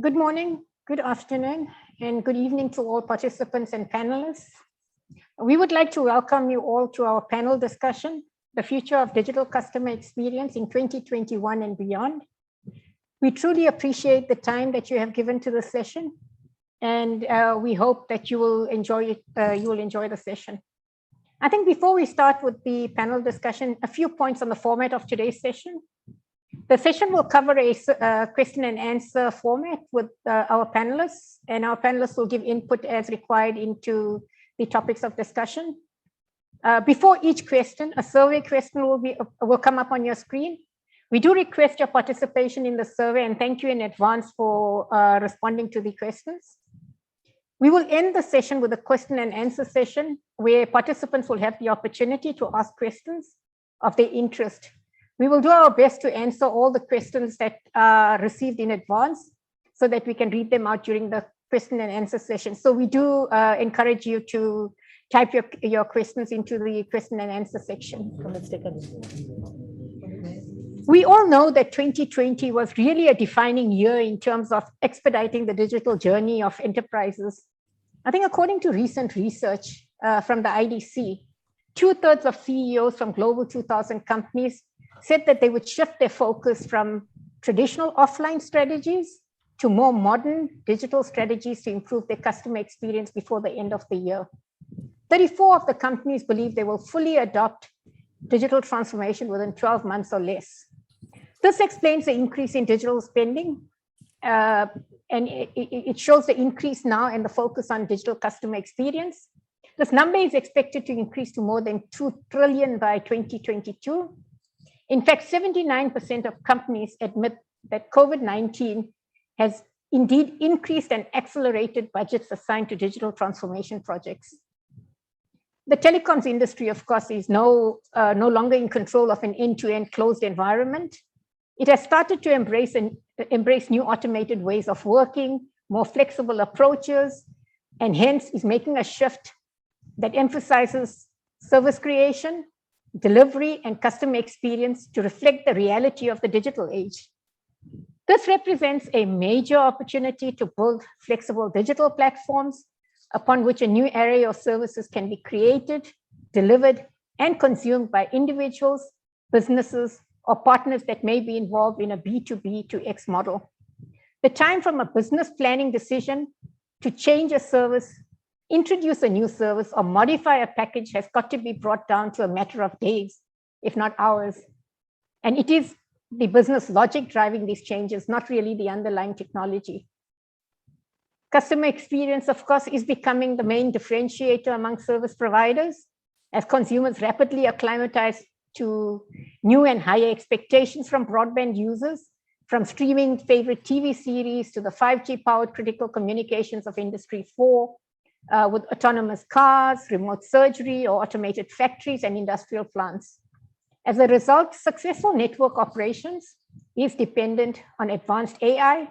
Good morning, good afternoon, and good evening to all participants and panelists. We would like to welcome you all to our panel discussion, The Future of Digital Customer Experience in 2021 and Beyond. We truly appreciate the time that you have given to the session, and we hope that you will enjoy the session. I think before we start with the panel discussion, a few points on the format of today's session. The session will cover a question and answer format with our panelists, and our panelists will give input as required into the topics of discussion. Before each question, a survey question will come up on your screen. We do request your participation in the survey and thank you in advance for responding to the questions. We will end the session with a question and answer session where participants will have the opportunity to ask questions of their interest. We will do our best to answer all the questions that are received in advance so that we can read them out during the question and answer session. So we do encourage you to type your questions into the question and answer section. We all know that 2020 was really a defining year in terms of expediting the digital journey of enterprises. I think according to recent research from the IDC, 2/3 of CEOs from Global 2000 companies said that they would shift their focus from traditional offline strategies to more modern digital strategies to improve their customer experience before the end of the year. 34 of the companies believe they will fully adopt digital transformation within 12 months or less. This explains the increase in digital spending, and it shows the increase now and the focus on digital customer experience. This number is expected to increase to more than 2 trillion by 2022. In fact, 79% of companies admit that COVID-19 has indeed increased and accelerated budgets assigned to digital transformation projects. The telecoms industry, of course, is no longer in control of an end-to-end closed environment. It has started to embrace new automated ways of working, more flexible approaches, and hence is making a shift that emphasizes service creation, delivery, and customer experience to reflect the reality of the digital age. This represents a major opportunity to build flexible digital platforms upon which a new array of services can be created, delivered, and consumed by individuals, businesses, or partners that may be involved in a B2B to X model. The time from a business planning decision to change a service, introduce a new service, or modify a package has got to be brought down to a matter of days, if not hours. And it is the business logic driving these changes, not really the underlying technology. Customer experience, of course, is becoming the main differentiator among service providers as consumers rapidly acclimatize to new and higher expectations from broadband users, from streaming favorite TV series to the 5G-powered critical communications of Industry 4, with autonomous cars, remote surgery, or automated factories and industrial plants. As a result, successful network operations is dependent on advanced AI,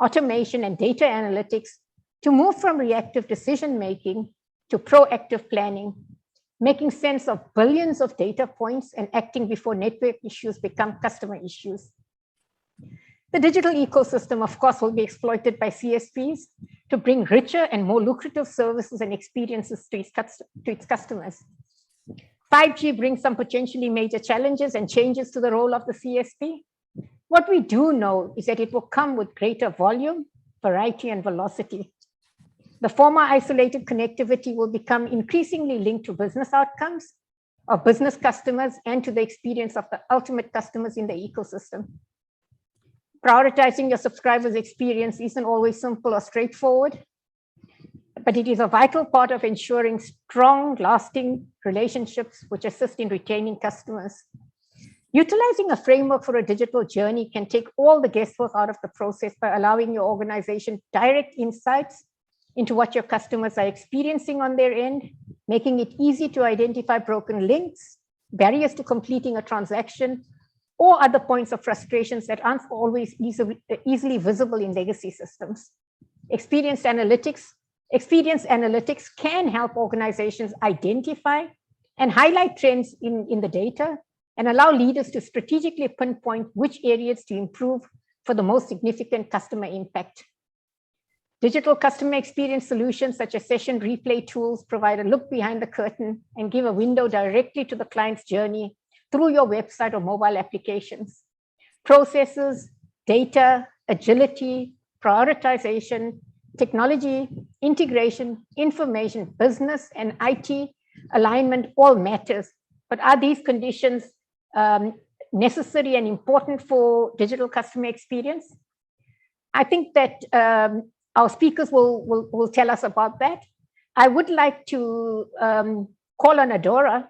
automation, and data analytics to move from reactive decision-making to proactive planning, making sense of billions of data points and acting before network issues become customer issues. The digital ecosystem, of course, will be exploited by CSPs to bring richer and more lucrative services and experiences to its customers. 5G brings some potentially major challenges and changes to the role of the CSP. What we do know is that it will come with greater volume, variety, and velocity. The former isolated connectivity will become increasingly linked to business outcomes of business customers and to the experience of the ultimate customers in the ecosystem. Prioritizing your subscribers' experience isn't always simple or straightforward, but it is a vital part of ensuring strong, lasting relationships which assist in retaining customers. Utilizing a framework for a digital journey can take all the guesswork out of the process by allowing your organization direct insights into what your customers are experiencing on their end, making it easy to identify broken links, barriers to completing a transaction, or other points of frustrations that aren't always easily visible in legacy systems. Experience analytics can help organizations identify and highlight trends in the data and allow leaders to strategically pinpoint which areas to improve for the most significant customer impact. Digital customer experience solutions such as session replay tools provide a look behind the curtain and give a window directly to the client's journey through your website or mobile applications. Processes, data, agility, prioritization, technology, integration, information, business, and IT alignment all matters. But are these conditions necessary and important for digital customer experience? I think that our speakers will tell us about that. I would like to call on Adora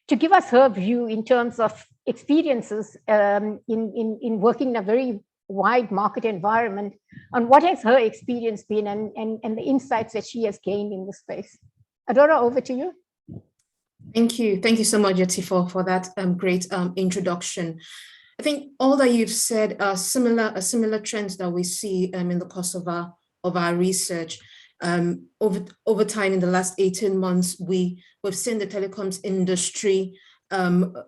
to give us her view in terms of experiences in working in a very wide market environment, on what has her experience been and the insights that she has gained in the space. Adora, over to you. Thank you. Thank you so much, Yeti, for that great introduction. I think all that you've said are similar trends that we see in the course of our research. Over time, in the last 18 months, we've seen the telecoms industry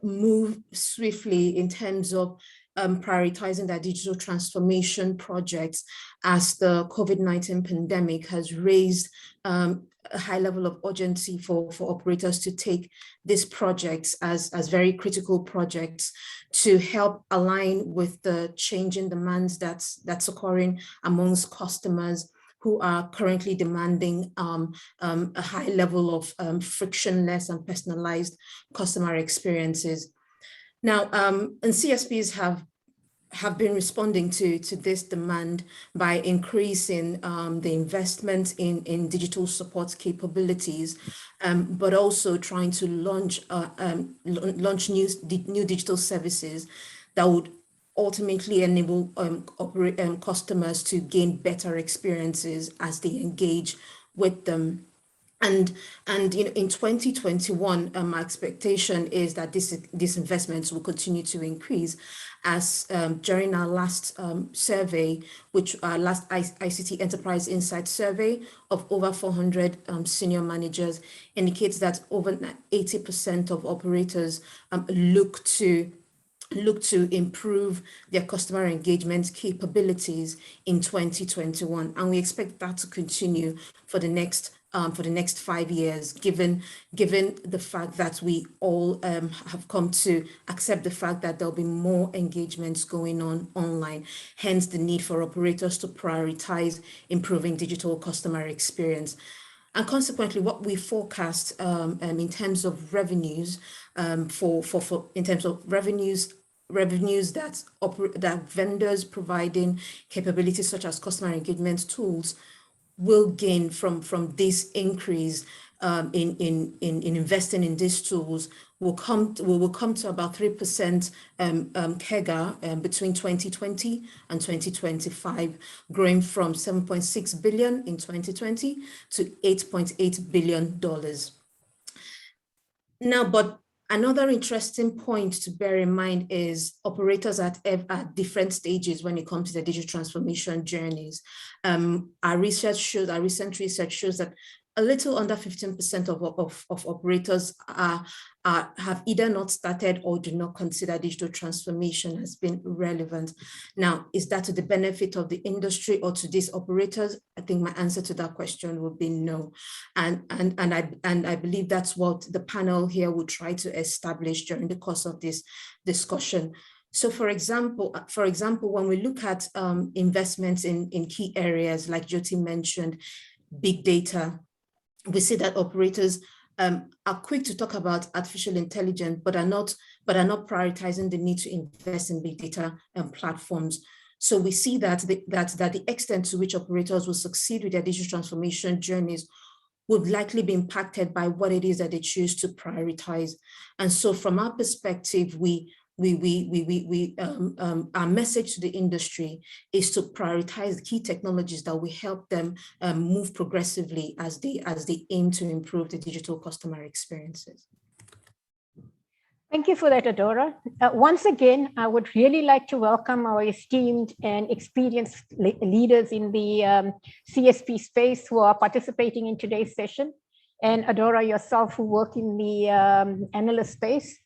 move swiftly in terms of prioritizing their digital transformation projects, as the COVID-19 pandemic has raised a high level of urgency for operators to take these projects as very critical projects to help align with the changing demands that's occurring amongst customers who are currently demanding a high level of frictionless and personalized customer experiences. Now, and CSPs have been responding to this demand by increasing the investment in digital support capabilities, but also trying to launch new digital services that would ultimately enable customers to gain better experiences as they engage with them. And in 2021, my expectation is that these investments will continue to increase, as during our last survey, which our last ICT Enterprise Insight survey of over 400 senior managers, indicates that over 80% of operators look to improve their customer engagement capabilities in 2021, and we expect that to continue for the next 5 years, given the fact that we all have come to accept the fact that there'll be more engagements going on online, hence the need for operators to prioritize improving digital customer experience. And consequently, what we forecast in terms of revenues, revenues that vendors providing capabilities such as customer engagement tools will gain from this increase in investing in these tools will come to about 3% CAGR between 2020 and 2025, growing from $7.6 billion in 2020 to $8.8 billion. Now, but another interesting point to bear in mind is operators at different stages when it comes to the digital transformation journeys. Our recent research shows that a little under 15% of operators have either not started or do not consider digital transformation as being relevant. Now, is that to the benefit of the industry or to these operators? I think my answer to that question would be no. And I believe that's what the panel here will try to establish during the course of this discussion. So for example, when we look at investments in key areas like Jyoti mentioned, big data, we see that operators are quick to talk about artificial intelligence, but are not prioritizing the need to invest in big data platforms. So we see that the extent to which operators will succeed with their digital transformation journeys would likely be impacted by what it is that they choose to prioritize. And so from our perspective, our message to the industry is to prioritize key technologies that will help them move progressively as they aim to improve the digital customer experiences. Thank you for that, Adora. Once again, I would really like to welcome our esteemed and experienced leaders in the CSP space who are participating in today's session, and Adora yourself, who work in the analyst space.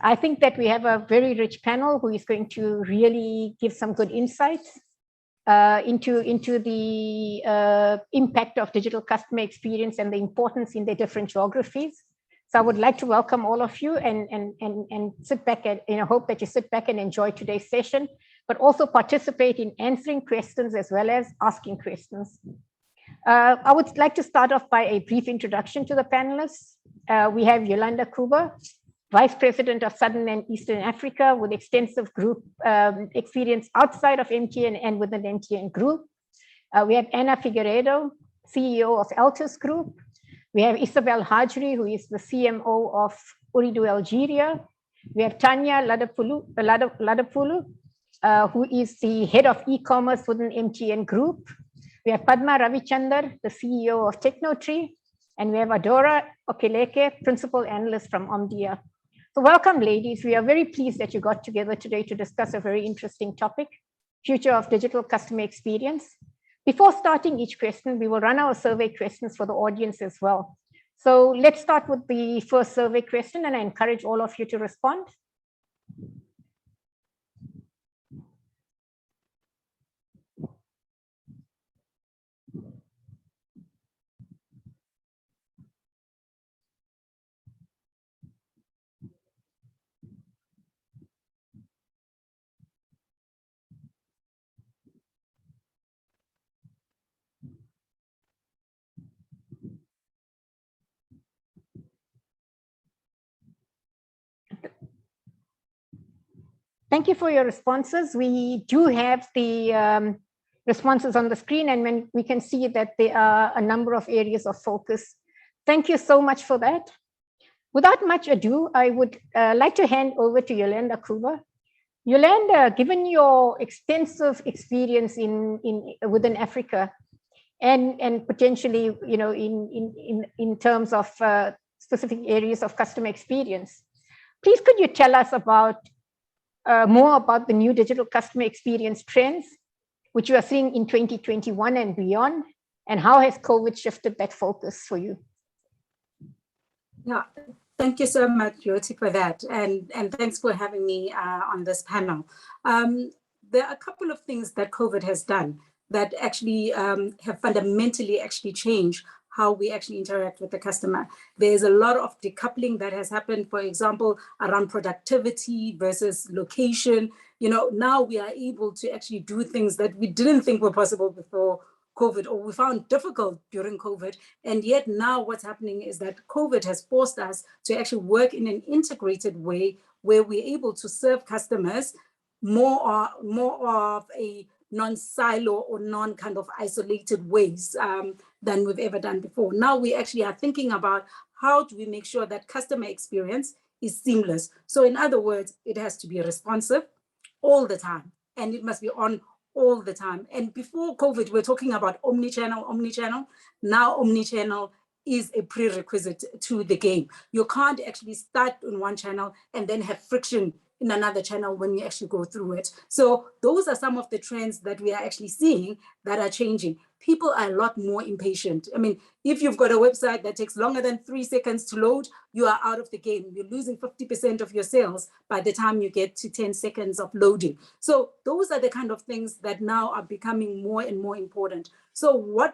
I think that we have a very rich panel who is going to really give some good insights into the impact of digital customer experience and the importance in their different geographies. So I would like to welcome all of you and sit back and hope that you sit back and enjoy today's session, but also participate in answering questions as well as asking questions. I would like to start off by a brief introduction to the panelists. We have Yolanda Kuba, Vice President of Southern and Eastern Africa with extensive group experience outside of MTN and within the MTN Group. We have Anna Figueiredo, CEO of Altus Group. We have Isabel Hajri, who is the CMO of Uridu Algeria. We have Tanya Ladapulu, who is the head of e-commerce within MTN Group. We have Padma Ravichander, the CEO of Tecnotree. And we have Adora Okeleke, Principal Analyst from Omdia. So welcome, ladies. We are very pleased that you got together today to discuss a very interesting topic, future of digital customer experience. Before starting each question, we will run our survey questions for the audience as well. So let's start with the first survey question, and I encourage all of you to respond. Thank you for your responses. We do have the responses on the screen, and when we can see that there are a number of areas of focus. Thank you so much for that. Without much ado, I would like to hand over to Yolanda Kuba. Yolanda, given your extensive experience within Africa and potentially, in terms of specific areas of customer experience, please could you tell us about more about the new digital customer experience trends, which you are seeing in 2021 and beyond, and how has COVID shifted that focus for you? Yeah, thank you so much, Yoti, for that, and thanks for having me on this panel. There are a couple of things that COVID has done that actually have fundamentally actually changed how we actually interact with the customer. There's a lot of decoupling that has happened, for example, around productivity versus location. Now we are able to actually do things that we didn't think were possible before COVID, or we found difficult during COVID. And yet now what's happening is that COVID has forced us to actually work in an integrated way where we're able to serve customers more of a non-silo or non-kind of isolated ways than we've ever done before. Now we actually are thinking about how do we make sure that customer experience is seamless. So in other words, it has to be responsive all the time, and it must be on all the time. And before COVID, we're talking about omnichannel. Now omnichannel is a prerequisite to the game. You can't actually start on one channel and then have friction in another channel when you actually go through it. So those are some of the trends that we are actually seeing that are changing. People are a lot more impatient. I mean, if you've got a website that takes longer than 3 seconds to load, you are out of the game. You're losing 50% of your sales by the time you get to 10 seconds of loading. So those are the kind of things that now are becoming more and more important. So what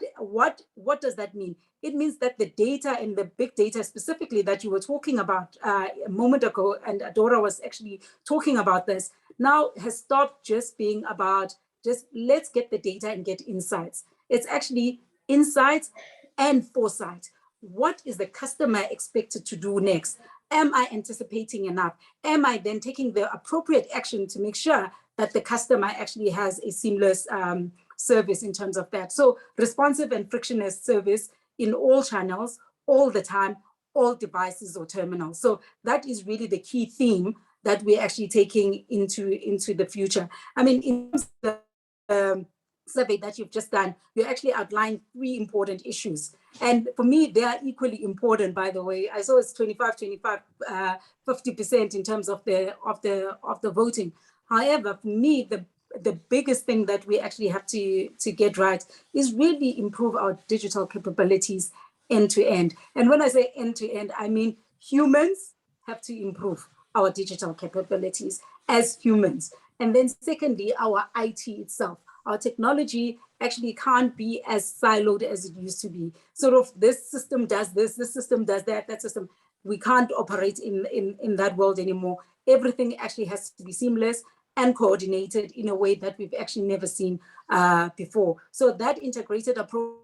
does that mean? It means that the data and the big data specifically that you were talking about a moment ago, and Adora was actually talking about this, now has stopped just being about just let's get the data and get insights. It's actually insights and foresight. What is the customer expected to do next? Am I anticipating enough? Am I then taking the appropriate action to make sure that the customer actually has a seamless service in terms of that? So responsive and frictionless service in all channels, all the time, all devices or terminals. So that is really the key theme that we're actually taking into the future. I mean, in terms of the survey that you've just done, you actually outlined 3 important issues. And for me, they are equally important, by the way. I saw it's 50% in terms of the voting. However, for me, the biggest thing that we actually have to get right is really improve our digital capabilities end to end. And when I say end to end, I mean humans have to improve. our digital capabilities as humans. And then secondly, our IT itself. Our technology actually can't be as siloed as it used to be. Sort of this system does this system does that, that system. We can't operate in that world anymore. Everything actually has to be seamless and coordinated in a way that we've actually never seen before. So that integrated approach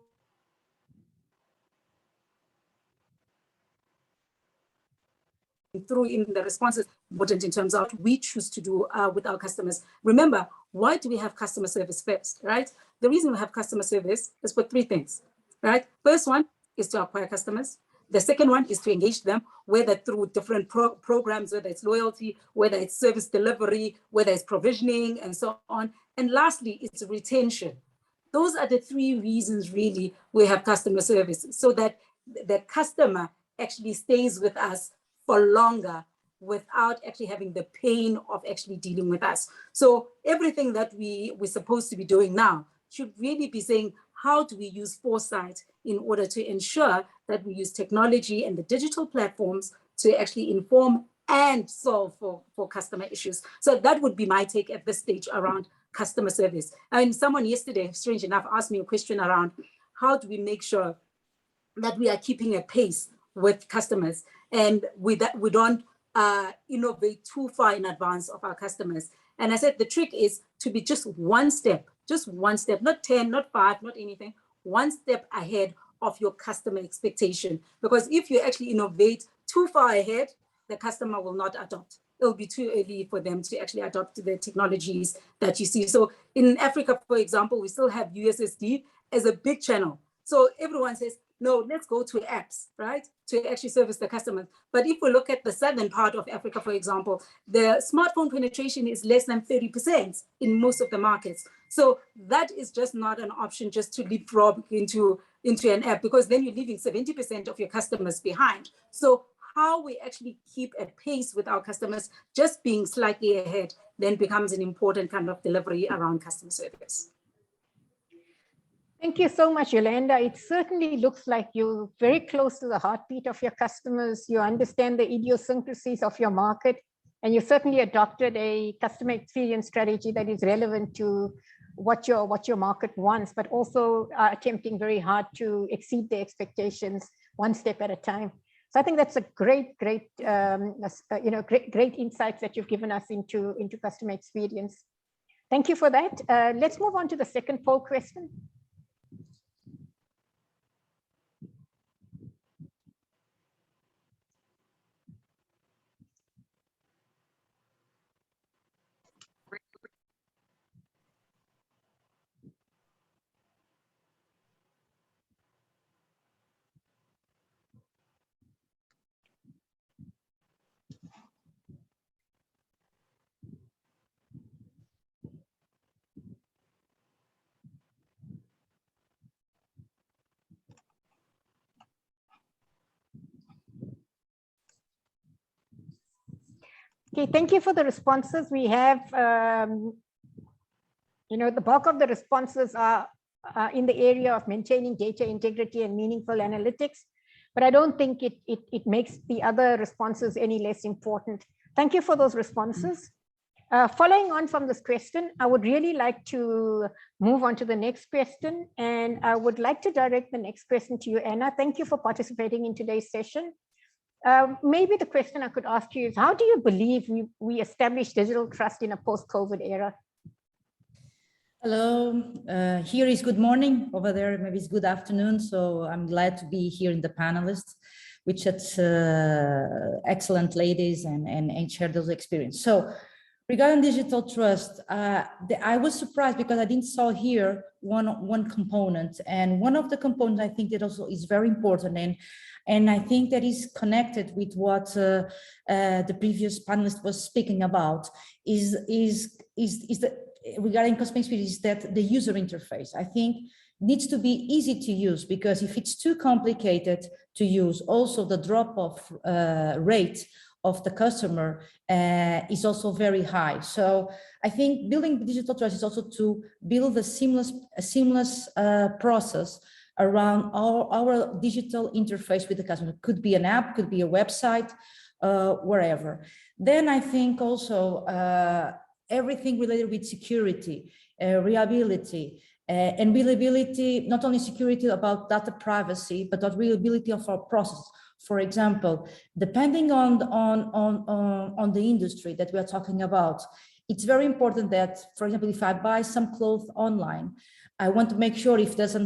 through in the responses important in terms of what we choose to do with our customers. Remember, why do we have customer service first, right? The reason we have customer service is for three things, right? First one is to acquire customers. The second one is to engage them, whether through different programs, whether it's loyalty, whether it's service delivery, whether it's provisioning, and so on. And lastly, it's retention. Those are the three reasons really we have customer service, so that the customer actually stays with us for longer without actually having the pain of actually dealing with us. So everything that we're supposed to be doing now should really be saying, how do we use foresight in order to ensure that we use technology and the digital platforms to actually inform and solve for customer issues? So that would be my take at this stage around customer service. And someone yesterday, strange enough, asked me a question around how do we make sure that we are keeping a pace with customers and we don't innovate too far in advance of our customers. And I said the trick is to be just one step, not 10, not 5, not anything, one step ahead of your customer expectation. Because if you actually innovate too far ahead, the customer will not adopt. It'll be too early for them to actually adopt the technologies that you see. So in Africa, for example, we still have USSD as a big channel. So everyone says, no, let's go to apps, right, to actually service the customers. But if we look at the southern part of Africa, for example, the smartphone penetration is less than 30% in most of the markets. So that is just not an option just to leapfrog into an app, because then you're leaving 70% of your customers behind. So how we actually keep a pace with our customers, just being slightly ahead, then becomes an important kind of delivery around customer service. Thank you so much, Yolanda. It certainly looks like you're very close to the heartbeat of your customers. You understand the idiosyncrasies of your market, and you certainly adopted a customer experience strategy that is relevant to what your market wants, but also are attempting very hard to exceed the expectations one step at a time. So I think that's a great insights that you've given us into customer experience. Thank you for that. Let's move on to the second poll question. Okay, thank you for the responses. We have, the bulk of the responses are in the area of maintaining data integrity and meaningful analytics, but I don't think it makes the other responses any less important. Thank you for those responses. Following on from this question, I would really like to move on to the next question, and I would like to direct the next question to you, Anna. Thank you for participating in today's session. Maybe the question I could ask you is, how do you believe we establish digital trust in a post-COVID era? Hello, here is good morning, over there maybe it's good afternoon, so I'm glad to be here in the panelists, which such excellent ladies and share those experiences. So regarding digital trust, I was surprised because I didn't saw here one component, and one of the components I think that also is very important, and I think that is connected with what the previous panelist was speaking about, is the regarding customer experience, is that the user interface, I think, needs to be easy to use, because if it's too complicated to use, also the drop-off rate of the customer is also very high. So I think building digital trust is also to build a seamless process around our digital interface with the customer. It could be an app, could be a website, wherever. Then I think also everything related with security, reliability, and reliability, not only security about data privacy, but the reliability of our process. For example, depending on the industry that we are talking about, it's very important that, for example, if I buy some clothes online, I want to make sure if that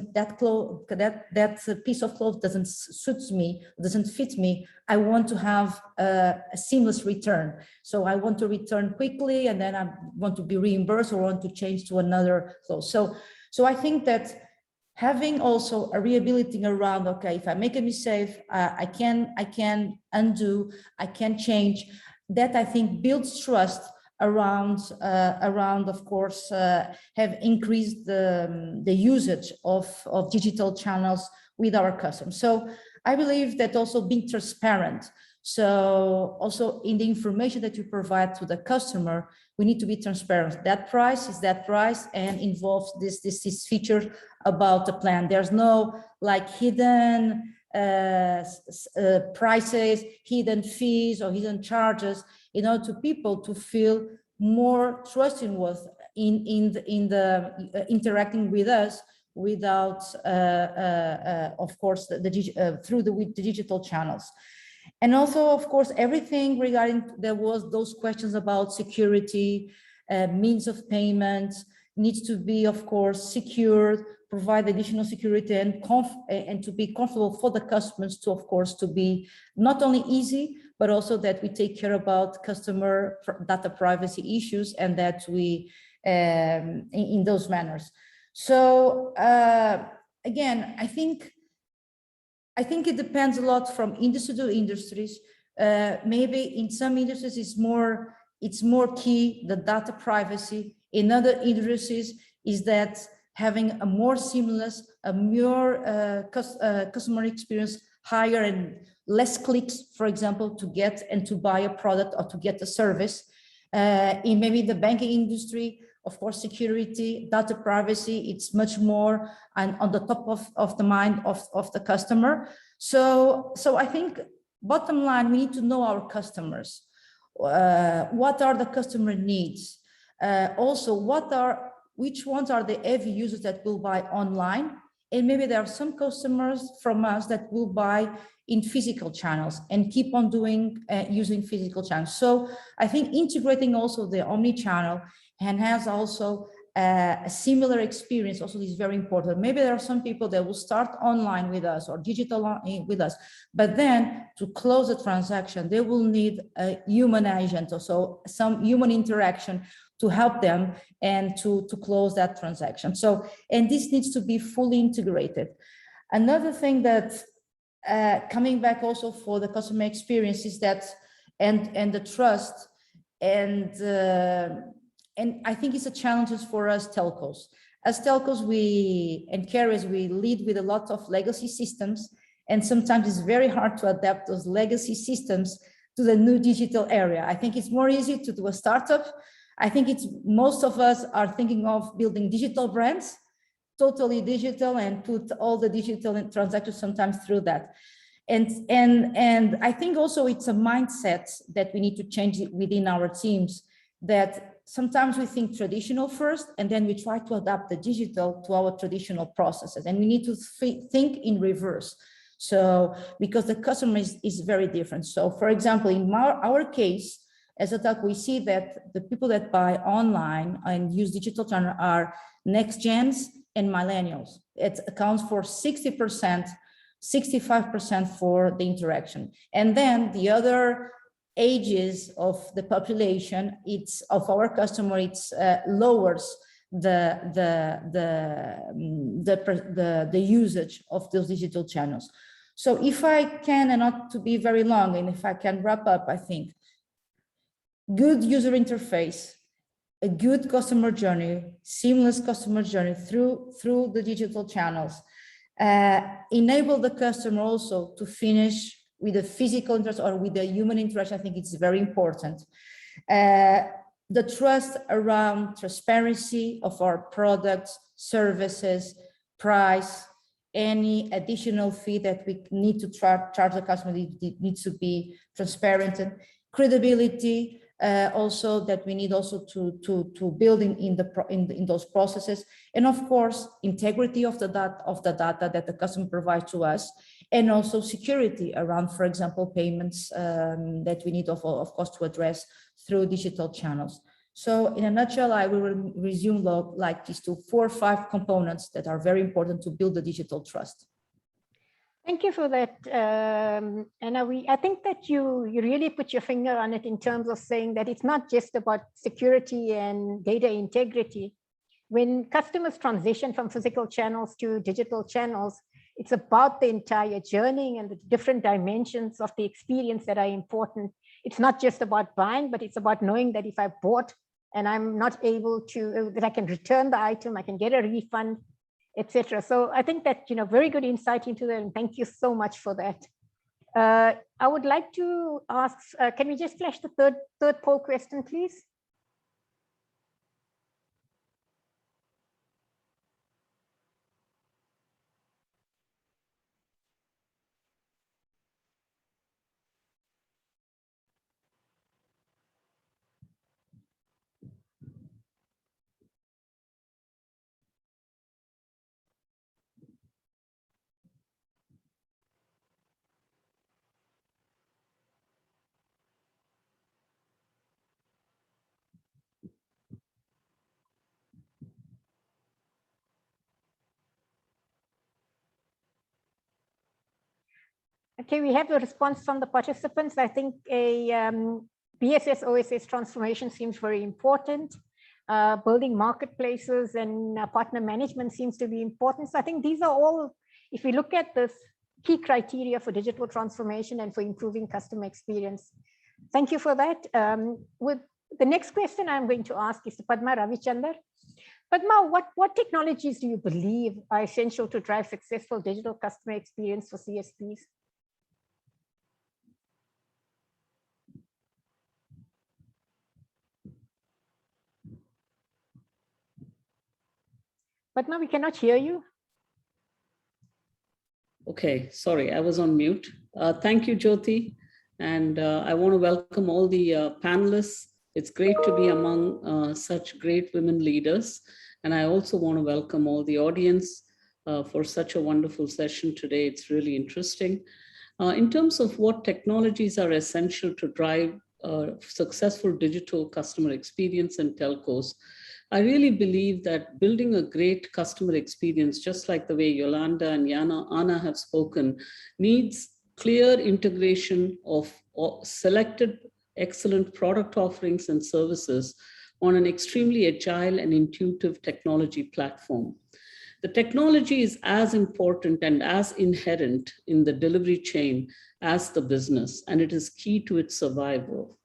piece of clothes doesn't suit me, doesn't fit me, I want to have a seamless return. So I want to return quickly, and then I want to be reimbursed or want to change to another clothes. So I think that having also a reliability around, okay, if I make a mistake, I can undo, I can change. That I think builds trust around, of course, have increased the usage of digital channels with our customers. So I believe that also being transparent. So also in the information that you provide to the customer, we need to be transparent. That price is that price and involves this feature about the plan. There's no like hidden prices, hidden fees or hidden charges, in order to people to feel more trustworthy in the interacting with us without, of course, through the digital channels. And also, of course, everything regarding, there was those questions about security, means of payment needs to be, of course, secured, provide additional security and to be comfortable for the customers to, of course, to be not only easy, but also that we take care about customer data privacy issues and that we, in those manners. So again, I think it depends a lot from industry to industries. Maybe in some industries it's more key, the data privacy. In other industries is that having a more seamless, a more customer experience, higher and less clicks, for example, to get and to buy a product or to get a service. In maybe the banking industry, of course, security, data privacy, it's much more and on the top of the mind of the customer. So I think bottom line, we need to know our customers. What are the customer needs? Also, which ones are the heavy users that will buy online? And maybe there are some customers from us that will buy in physical channels and keep on doing using physical channels. So I think integrating also the omni-channel and has also a similar experience also is very important. Maybe there are some people that will start online with us or digital with us, but then to close a transaction, they will need a human agent, or so some human interaction to help them and to close that transaction. So, and this needs to be fully integrated. Another thing that coming back also for the customer experience is that, and the trust, and I think it's a challenge for us telcos. As telcos, and carriers, we lead with a lot of legacy systems, and sometimes it's very hard to adapt those legacy systems to the new digital area. I think it's more easy to do a startup. I think most of us are thinking of building digital brands, totally digital, and put all the digital transactions sometimes through that. And I think also it's a mindset that we need to change within our teams, that sometimes we think traditional first, and then we try to adapt the digital to our traditional processes. And we need to think in reverse. So, because the customer is very different. So for example, in our case, as a telco, we see that the people that buy online and use digital channel are next gens and millennials. It accounts for 60%, 65% for the interaction. And then the other ages of the population, it's of our customer, it's lowers the usage of those digital channels. So if I can, and not to be very long, and if I can wrap up, I think good user interface, a good customer journey, seamless customer journey through the digital channels, enable the customer also to finish with a physical interest or with a human interaction. I think it's very important. The trust around transparency of our products, services, price, any additional fee that we need to charge the customer needs to be transparent, and credibility also that we need also to build in those processes, and of course integrity of the data that the customer provides to us, and also security around, for example, payments that we need of course to address through digital channels. So in a nutshell, I will resume like these 4 or 5 components that are very important to build the digital trust. Thank you for that, Anna. I think that you really put your finger on it in terms of saying that it's not just about security and data integrity. When customers transition from physical channels to digital channels, it's about the entire journey and the different dimensions of the experience that are important. It's not just about buying, but it's about knowing that if I bought and I'm not able to, that I can return the item, I can get a refund, etc. So I think that, very good insight into that, and thank you so much for that. I would like to ask, can we just flash the third poll question, please? Okay, we have a response from the participants. I think a BSS OSS transformation seems very important. Building marketplaces and partner management seems to be important. So I think these are all, if we look at this, key criteria for digital transformation and for improving customer experience. Thank you for that. With the next question I'm going to ask is to Padma Ravichander. Padma, what technologies do you believe are essential to drive successful digital customer experience for CSPs? Padma, we cannot hear you. Okay, sorry, I was on mute. Thank you, Jyoti. And I want to welcome all the panelists. It's great to be among such great women leaders. And I also want to welcome all the audience for such a wonderful session today. It's really interesting. In terms of what technologies are essential to drive successful digital customer experience in telcos, I really believe that building a great customer experience, just like the way Yolanda and Anna have spoken, needs clear integration of selected excellent product offerings and services on an extremely agile and intuitive technology platform. The technology is as important and as inherent in the delivery chain as the business, and it is key to its survival.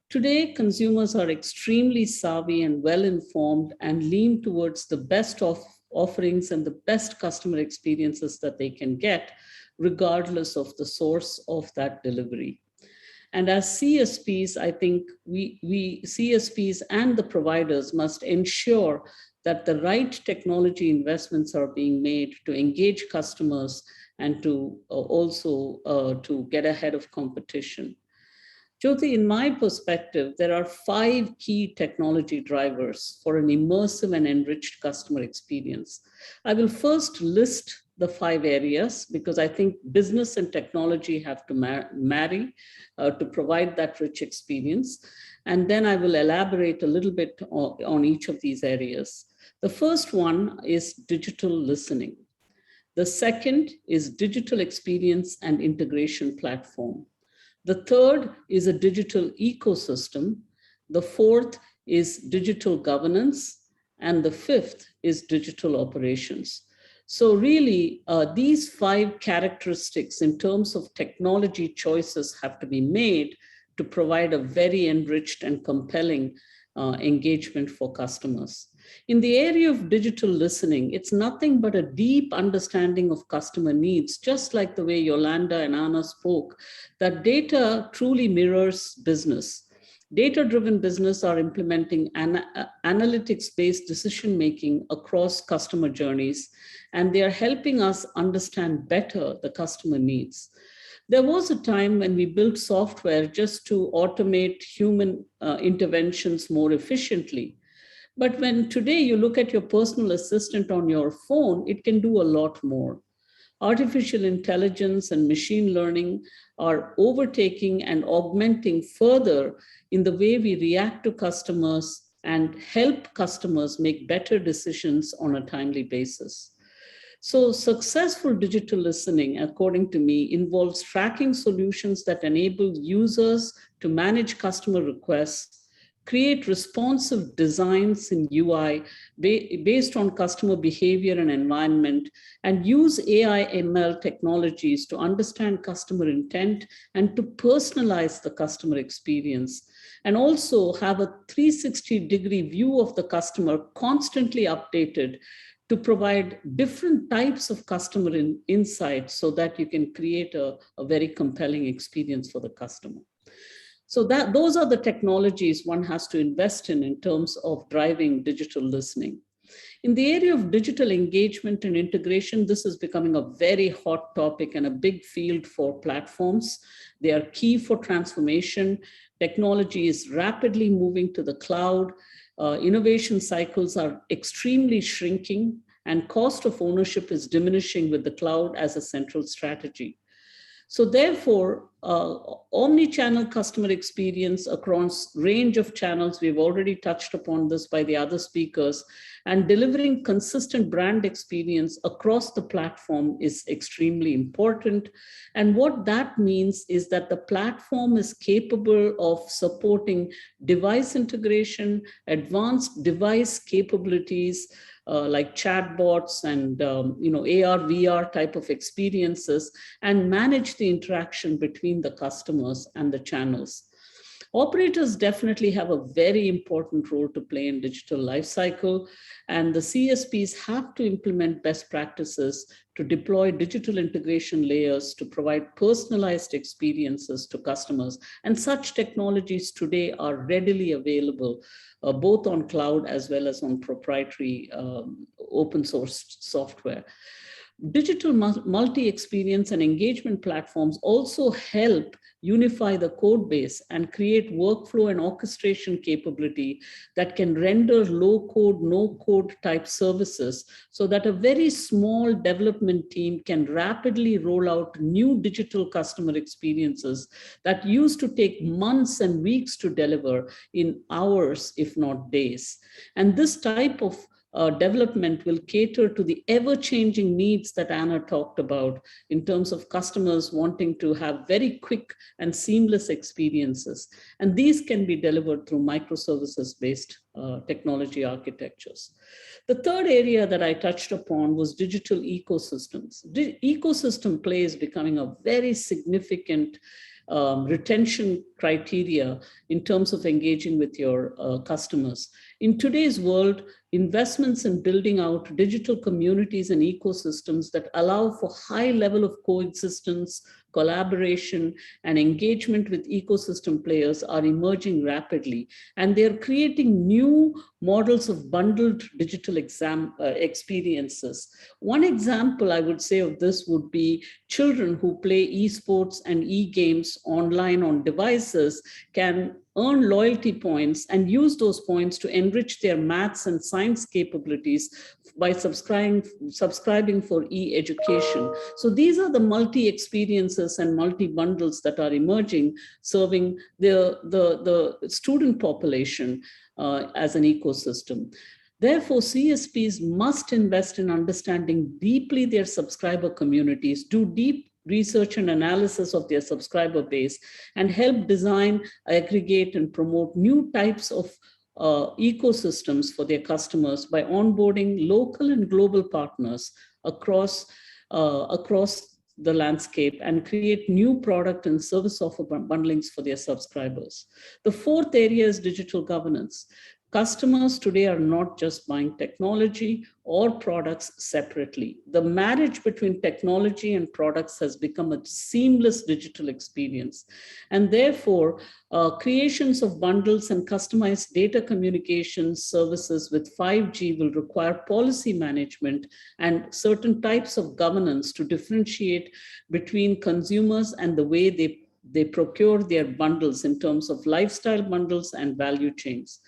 Today, consumers are extremely savvy and well-informed and lean towards the best of offerings and the best customer experiences that they can get, regardless of the source of that delivery. And as CSPs, I think we CSPs and the providers must ensure that the right technology investments are being made to engage customers and to also to get ahead of competition. Jyoti, in my perspective, there are 5 key technology drivers for an immersive and enriched customer experience. I will first list the 5 areas because I think business and technology have to marry to provide that rich experience. And then I will elaborate a little bit on each of these areas. The first one is digital listening. The second is digital experience and integration platform. The third is a digital ecosystem. The fourth is digital governance. And the fifth is digital operations. So really, these 5 characteristics in terms of technology choices have to be made to provide a very enriched and compelling engagement for customers. In the area of digital listening, it's nothing but a deep understanding of customer needs, just like the way Yolanda and Anna spoke, that data truly mirrors business. Data-driven business are implementing analytics-based decision-making across customer journeys, and they are helping us understand better the customer needs. There was a time when we built software just to automate human interventions more efficiently. But when today you look at your personal assistant on your phone, it can do a lot more. Artificial intelligence and machine learning are overtaking and augmenting further in the way we react to customers and help customers make better decisions on a timely basis. So successful digital listening, according to me, involves tracking solutions that enable users to manage customer requests, create responsive designs in UI based on customer behavior and environment, and use AI ML technologies to understand customer intent and to personalize the customer experience, and also have a 360-degree view of the customer constantly updated to provide different types of customer insights so that you can create a very compelling experience for the customer. So those are the technologies one has to invest in terms of driving digital listening. In the area of digital engagement and integration, this is becoming a very hot topic and a big field for platforms. They are key for transformation. Technology is rapidly moving to the cloud. Innovation cycles are extremely shrinking, and cost of ownership is diminishing with the cloud as a central strategy. So therefore, omni-channel customer experience across range of channels, we've already touched upon this by the other speakers, and delivering consistent brand experience across the platform is extremely important. And what that means is that the platform is capable of supporting device integration, advanced device capabilities, like chatbots and AR, VR type of experiences, and manage the interaction between the customers and the channels. Operators definitely have a very important role to play in digital lifecycle, and the CSPs have to implement best practices to deploy digital integration layers to provide personalized experiences to customers. And such technologies today are readily available, both on cloud as well as on proprietary open source software. Digital multi-experience and engagement platforms also help unify the code base and create workflow and orchestration capability that can render low code, no code type services so that a very small development team can rapidly roll out new digital customer experiences that used to take months and weeks to deliver in hours, if not days. And this type of development will cater to the ever-changing needs that Anna talked about in terms of customers wanting to have very quick and seamless experiences. And these can be delivered through microservices-based technology architectures. The third area that I touched upon was digital ecosystems. Ecosystem play is becoming a very significant retention criteria in terms of engaging with your customers. In today's world, investments in building out digital communities and ecosystems that allow for high level of coexistence, collaboration, and engagement with ecosystem players are emerging rapidly. And they're creating new models of bundled digital experiences. One example I would say of this would be children who play esports and e-games online on devices can earn loyalty points and use those points to enrich their maths and science capabilities by subscribing for e-education. So these are the multi-experiences and multi-bundles that are emerging, serving the student population as an ecosystem. Therefore, CSPs must invest in understanding deeply their subscriber communities, do deep research and analysis of their subscriber base, and help design, aggregate, and promote new types of ecosystems for their customers by onboarding local and global partners across the landscape and create new product and service offer bundlings for their subscribers. The fourth area is digital governance. Customers today are not just buying technology or products separately. The marriage between technology and products has become a seamless digital experience. And therefore, creations of bundles and customized data communications services with 5G will require policy management and certain types of governance to differentiate between consumers and the way they procure their bundles in terms of lifestyle bundles and value chains.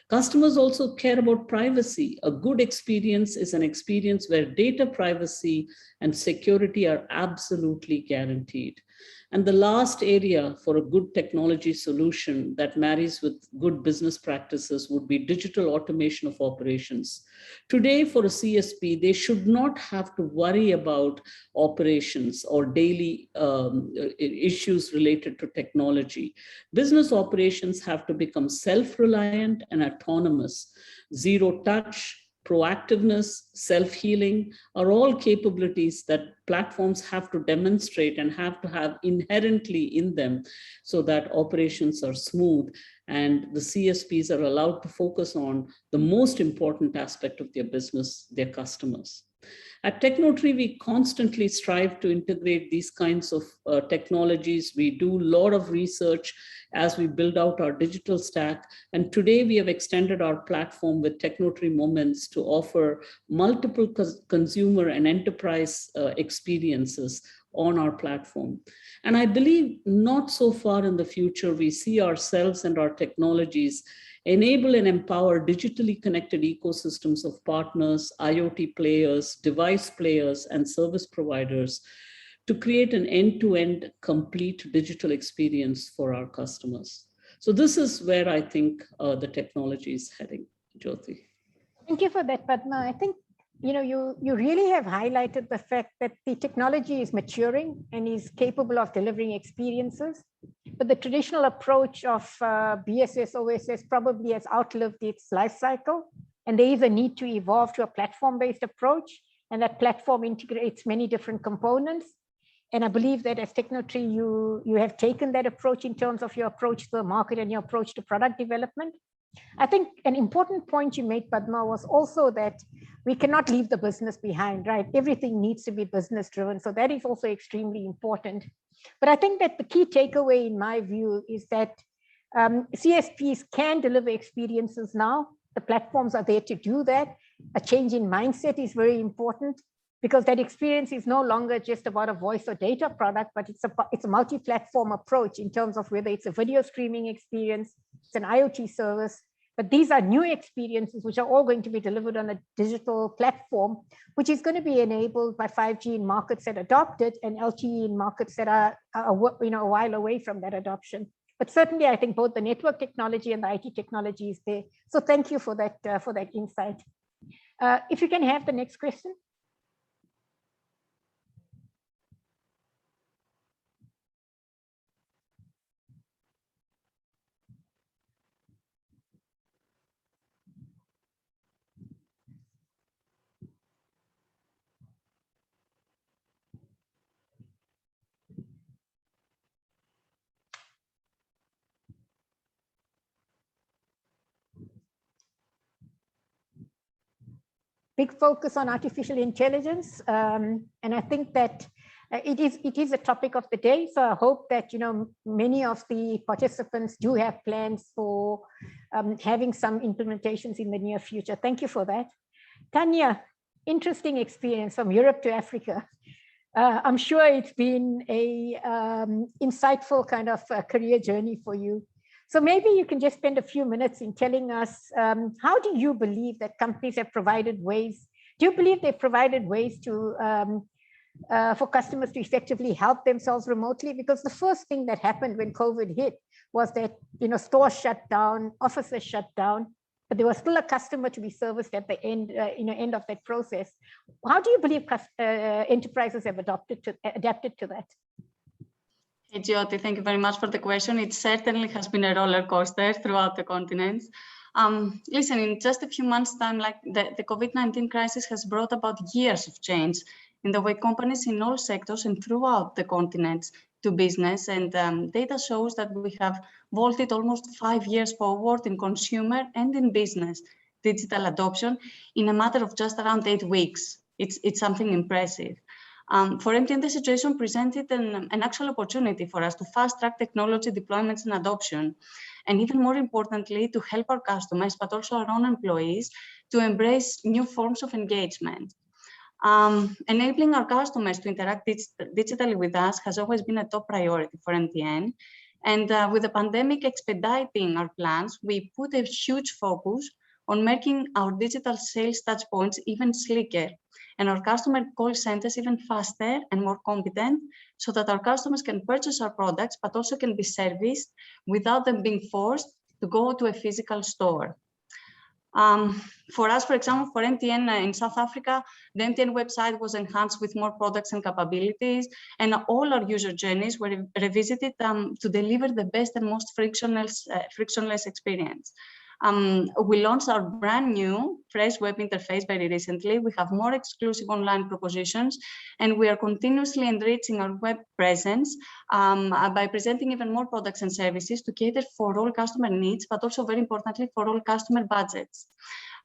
Customers also care about privacy. A good experience is an experience where data privacy and security are absolutely guaranteed. And the last area for a good technology solution that marries with good business practices would be digital automation of operations. Today, for a CSP, they should not have to worry about operations or daily issues related to technology. Business operations have to become self-reliant and autonomous. Zero touch, proactiveness, self-healing are all capabilities that platforms have to demonstrate and have to have inherently in them so that operations are smooth and the CSPs are allowed to focus on the most important aspect of their business, their customers. At Tecnotree, we constantly strive to integrate these kinds of technologies. We do a lot of research as we build out our digital stack. And today we have extended our platform with Tecnotree Moments to offer multiple consumer and enterprise experiences on our platform. And I believe not so far in the future, we see ourselves and our technologies enable and empower digitally connected ecosystems of partners, IoT players, device players, and service providers to create an end-to-end complete digital experience for our customers. So this is where I think the technology is heading, Jyoti. Thank you for that, Padma. I think you really have highlighted the fact that the technology is maturing and is capable of delivering experiences. But the traditional approach of BSS, OSS probably has outlived its life cycle. And there is a need to evolve to a platform-based approach. And that platform integrates many different components. And I believe that as Tecnotree, you have taken that approach in terms of your approach to the market and your approach to product development. I think an important point you made, Padma, was also that we cannot leave the business behind, right? Everything needs to be business driven. So that is also extremely important. But I think that the key takeaway in my view is that CSPs can deliver experiences now. The platforms are there to do that. A change in mindset is very important because that experience is no longer just about a voice or data product, but it's a multi-platform approach in terms of whether it's a video streaming experience, it's an IoT service, but these are new experiences which are all going to be delivered on a digital platform, which is going to be enabled by 5G in markets that adopt it and LTE in markets that are a while away from that adoption. But certainly, I think both the network technology and the IT technology is there. So thank you for that insight. If you can have the next question. Big focus on artificial intelligence. And I think that it is a topic of the day. So I hope that, many of the participants do have plans for having some implementations in the near future. Thank you for that. Tanya, interesting experience from Europe to Africa. I'm sure it's been a insightful kind of career journey for you. So maybe you can just spend a few minutes in telling us, how do you believe that companies have provided ways? Do you believe they've provided ways to for customers to effectively help themselves remotely? Because the first thing that happened when COVID hit was that stores shut down, offices shut down, but there was still a customer to be serviced at the end, end of that process. How do you believe enterprises have adapted to that? Hey, Jyoti, thank you very much for the question. It certainly has been a roller coaster throughout the continents. Listen, in just a few months' time, like the COVID-19 crisis has brought about years of change in the way companies in all sectors and throughout the continents to business. And data shows that we have vaulted almost 5 years forward in consumer and in business digital adoption in a matter of just around 8 weeks. It's something impressive. For MTN, the situation presented an actual opportunity for us to fast-track technology deployments and adoption, and even more importantly, to help our customers, but also our own employees, to embrace new forms of engagement. Enabling our customers to interact digitally with us has always been a top priority for MTN. And with the pandemic expediting our plans, we put a huge focus on making our digital sales touchpoints even sleeker and our customer call centers even faster and more competent, so that our customers can purchase our products, but also can be serviced without them being forced to go to a physical store. For us, for example, for MTN in South Africa, the MTN website was enhanced with more products and capabilities, and all our user journeys were revisited to deliver the best and most frictionless experience. We launched our brand new fresh web interface very recently. We have more exclusive online propositions, and we are continuously enriching our web presence by presenting even more products and services to cater for all customer needs, but also very importantly for all customer budgets.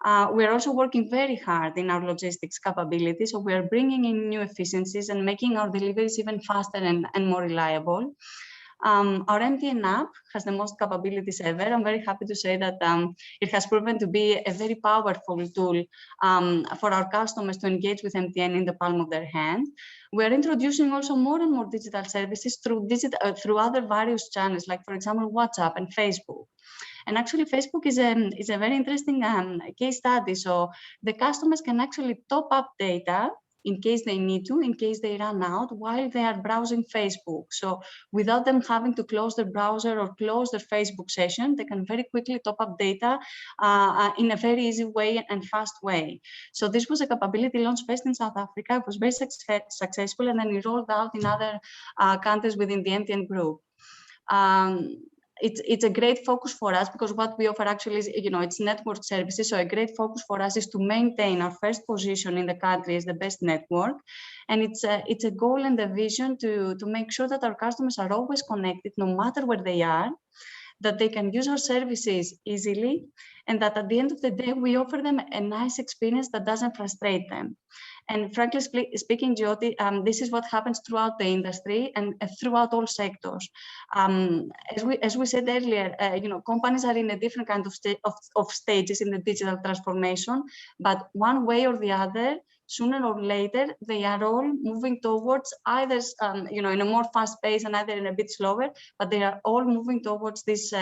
We are also working very hard in our logistics capabilities, so we are bringing in new efficiencies and making our deliveries even faster and more reliable. Our MTN app has the most capabilities ever. I'm very happy to say that it has proven to be a very powerful tool for our customers to engage with MTN in the palm of their hand. We are introducing also more and more digital services through other various channels, like for example, WhatsApp and Facebook. And actually, Facebook is a very interesting case study. So the customers can actually top up data in case they need to, in case they run out while they are browsing Facebook. So without them having to close their browser or close their Facebook session, they can very quickly top up data in a very easy way and fast way. So this was a capability launched first in South Africa. It was very successful, and then it rolled out in other countries within the MTN group. It's a great focus for us, because what we offer actually is, it's network services. So a great focus for us is to maintain our first position in the country as the best network. And it's a goal and a vision to make sure that our customers are always connected, no matter where they are, that they can use our services easily, and that at the end of the day, we offer them a nice experience that doesn't frustrate them. And frankly speaking, Jyoti, this is what happens throughout the industry and throughout all sectors. As we said earlier, companies are in a different kind of stages in the digital transformation, but one way or the other, sooner or later, they are all moving towards either, in a more fast pace and either in a bit slower, but they are all moving towards this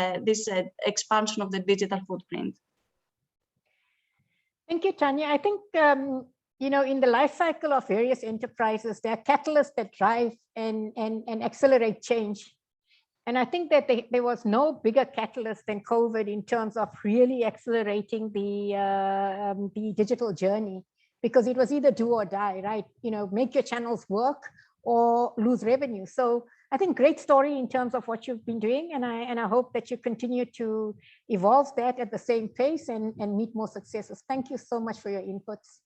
expansion of the digital footprint. Thank you, Tanya. I think, in the life cycle of various enterprises, there are catalysts that drive and accelerate change. And I think that there was no bigger catalyst than COVID in terms of really accelerating the digital journey, because it was either do or die, right? Make your channels work or lose revenue. So I think great story in terms of what you've been doing, and I hope that you continue to evolve that at the same pace and meet more successes. Thank you so much for your inputs.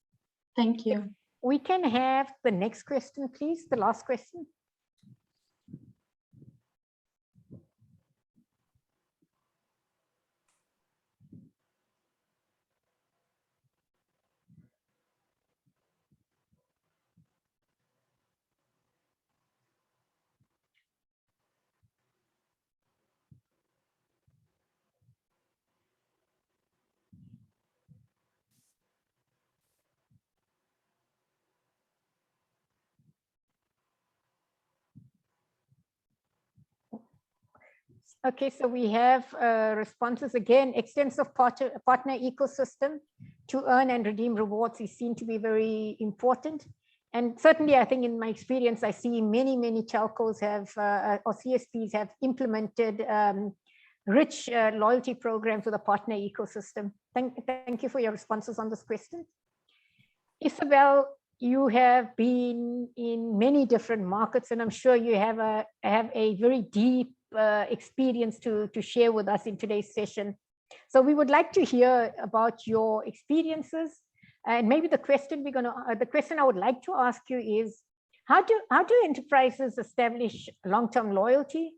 Thank you. We can have the next question, please, the last question. Okay, so we have responses again. Extensive partner ecosystem to earn and redeem rewards is seen to be very important. And certainly, I think in my experience, I see many telcos have, or CSPs have implemented rich loyalty programs with a partner ecosystem. Thank you for your responses on this question. Isabel, you have been in many different markets, and I'm sure you have a very deep experience to share with us in today's session. So we would like to hear about your experiences, and maybe the question I would like to ask you is, How do enterprises establish long-term loyalty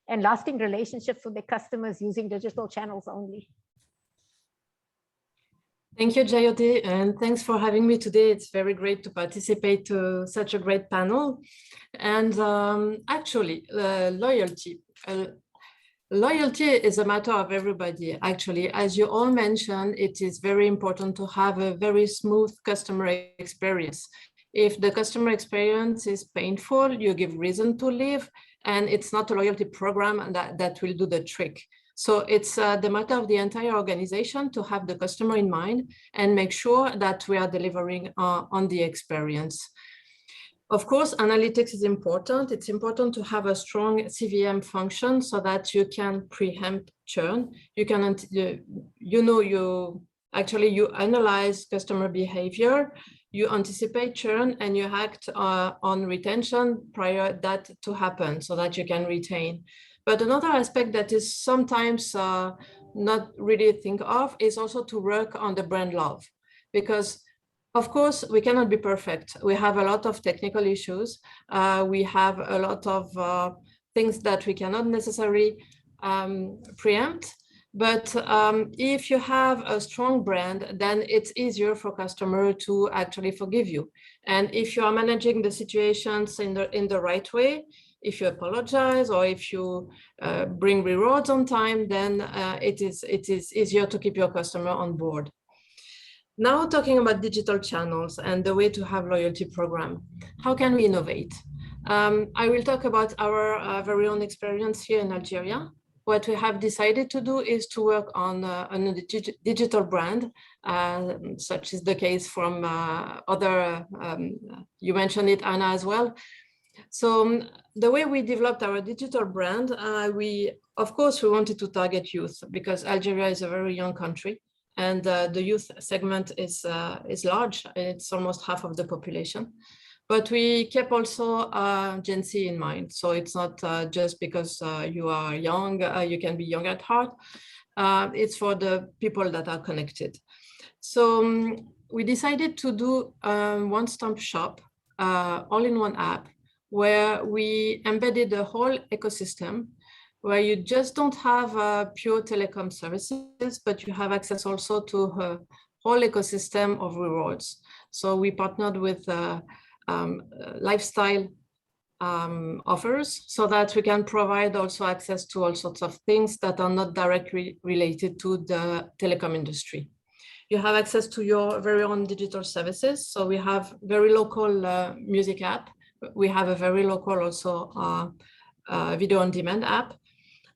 and lasting relationships with their customers using digital channels only? Thank you, Jayoti, and thanks for having me today. It's very great to participate to such a great panel. And actually, loyalty. Loyalty is a matter of everybody. Actually, as you all mentioned, it is very important to have a very smooth customer experience. If the customer experience is painful, you give reason to leave, and it's not a loyalty program that will do the trick. So it's the matter of the entire organization to have the customer in mind and make sure that we are delivering on the experience. Of course, analytics is important. It's important to have a strong CVM function so that you can preempt churn. You can, you analyze customer behavior, you anticipate churn, and you act on retention prior that to happen so that you can retain. But another aspect that is sometimes not really think of is also to work on the brand love, because of course we cannot be perfect. We have a lot of technical issues. We have a lot of things that we cannot necessarily preempt. But if you have a strong brand, then it's easier for customer to actually forgive you. And if you are managing the situations in the right way, if you apologize or if you bring rewards on time, then it is easier to keep your customer on board. Now talking about digital channels and the way to have loyalty program, how can we innovate? I will talk about our very own experience here in Algeria. What we have decided to do is to work on a digital brand, such is the case from other, you mentioned it, Anna, as well. So the way we developed our digital brand, of course, we wanted to target youth because Algeria is a very young country and the youth segment is large. It's almost half of the population. But we kept also Gen Z in mind. So it's not just because you are young, you can be young at heart. It's for the people that are connected. So we decided to do a one-stop shop, all-in-one app, where we embedded the whole ecosystem, where you just don't have pure telecom services, but you have access also to a whole ecosystem of rewards. So we partnered with lifestyle offers so that we can provide also access to all sorts of things that are not directly related to the telecom industry. You have access to your very own digital services. So we have very local music app. We have a very local also video on demand app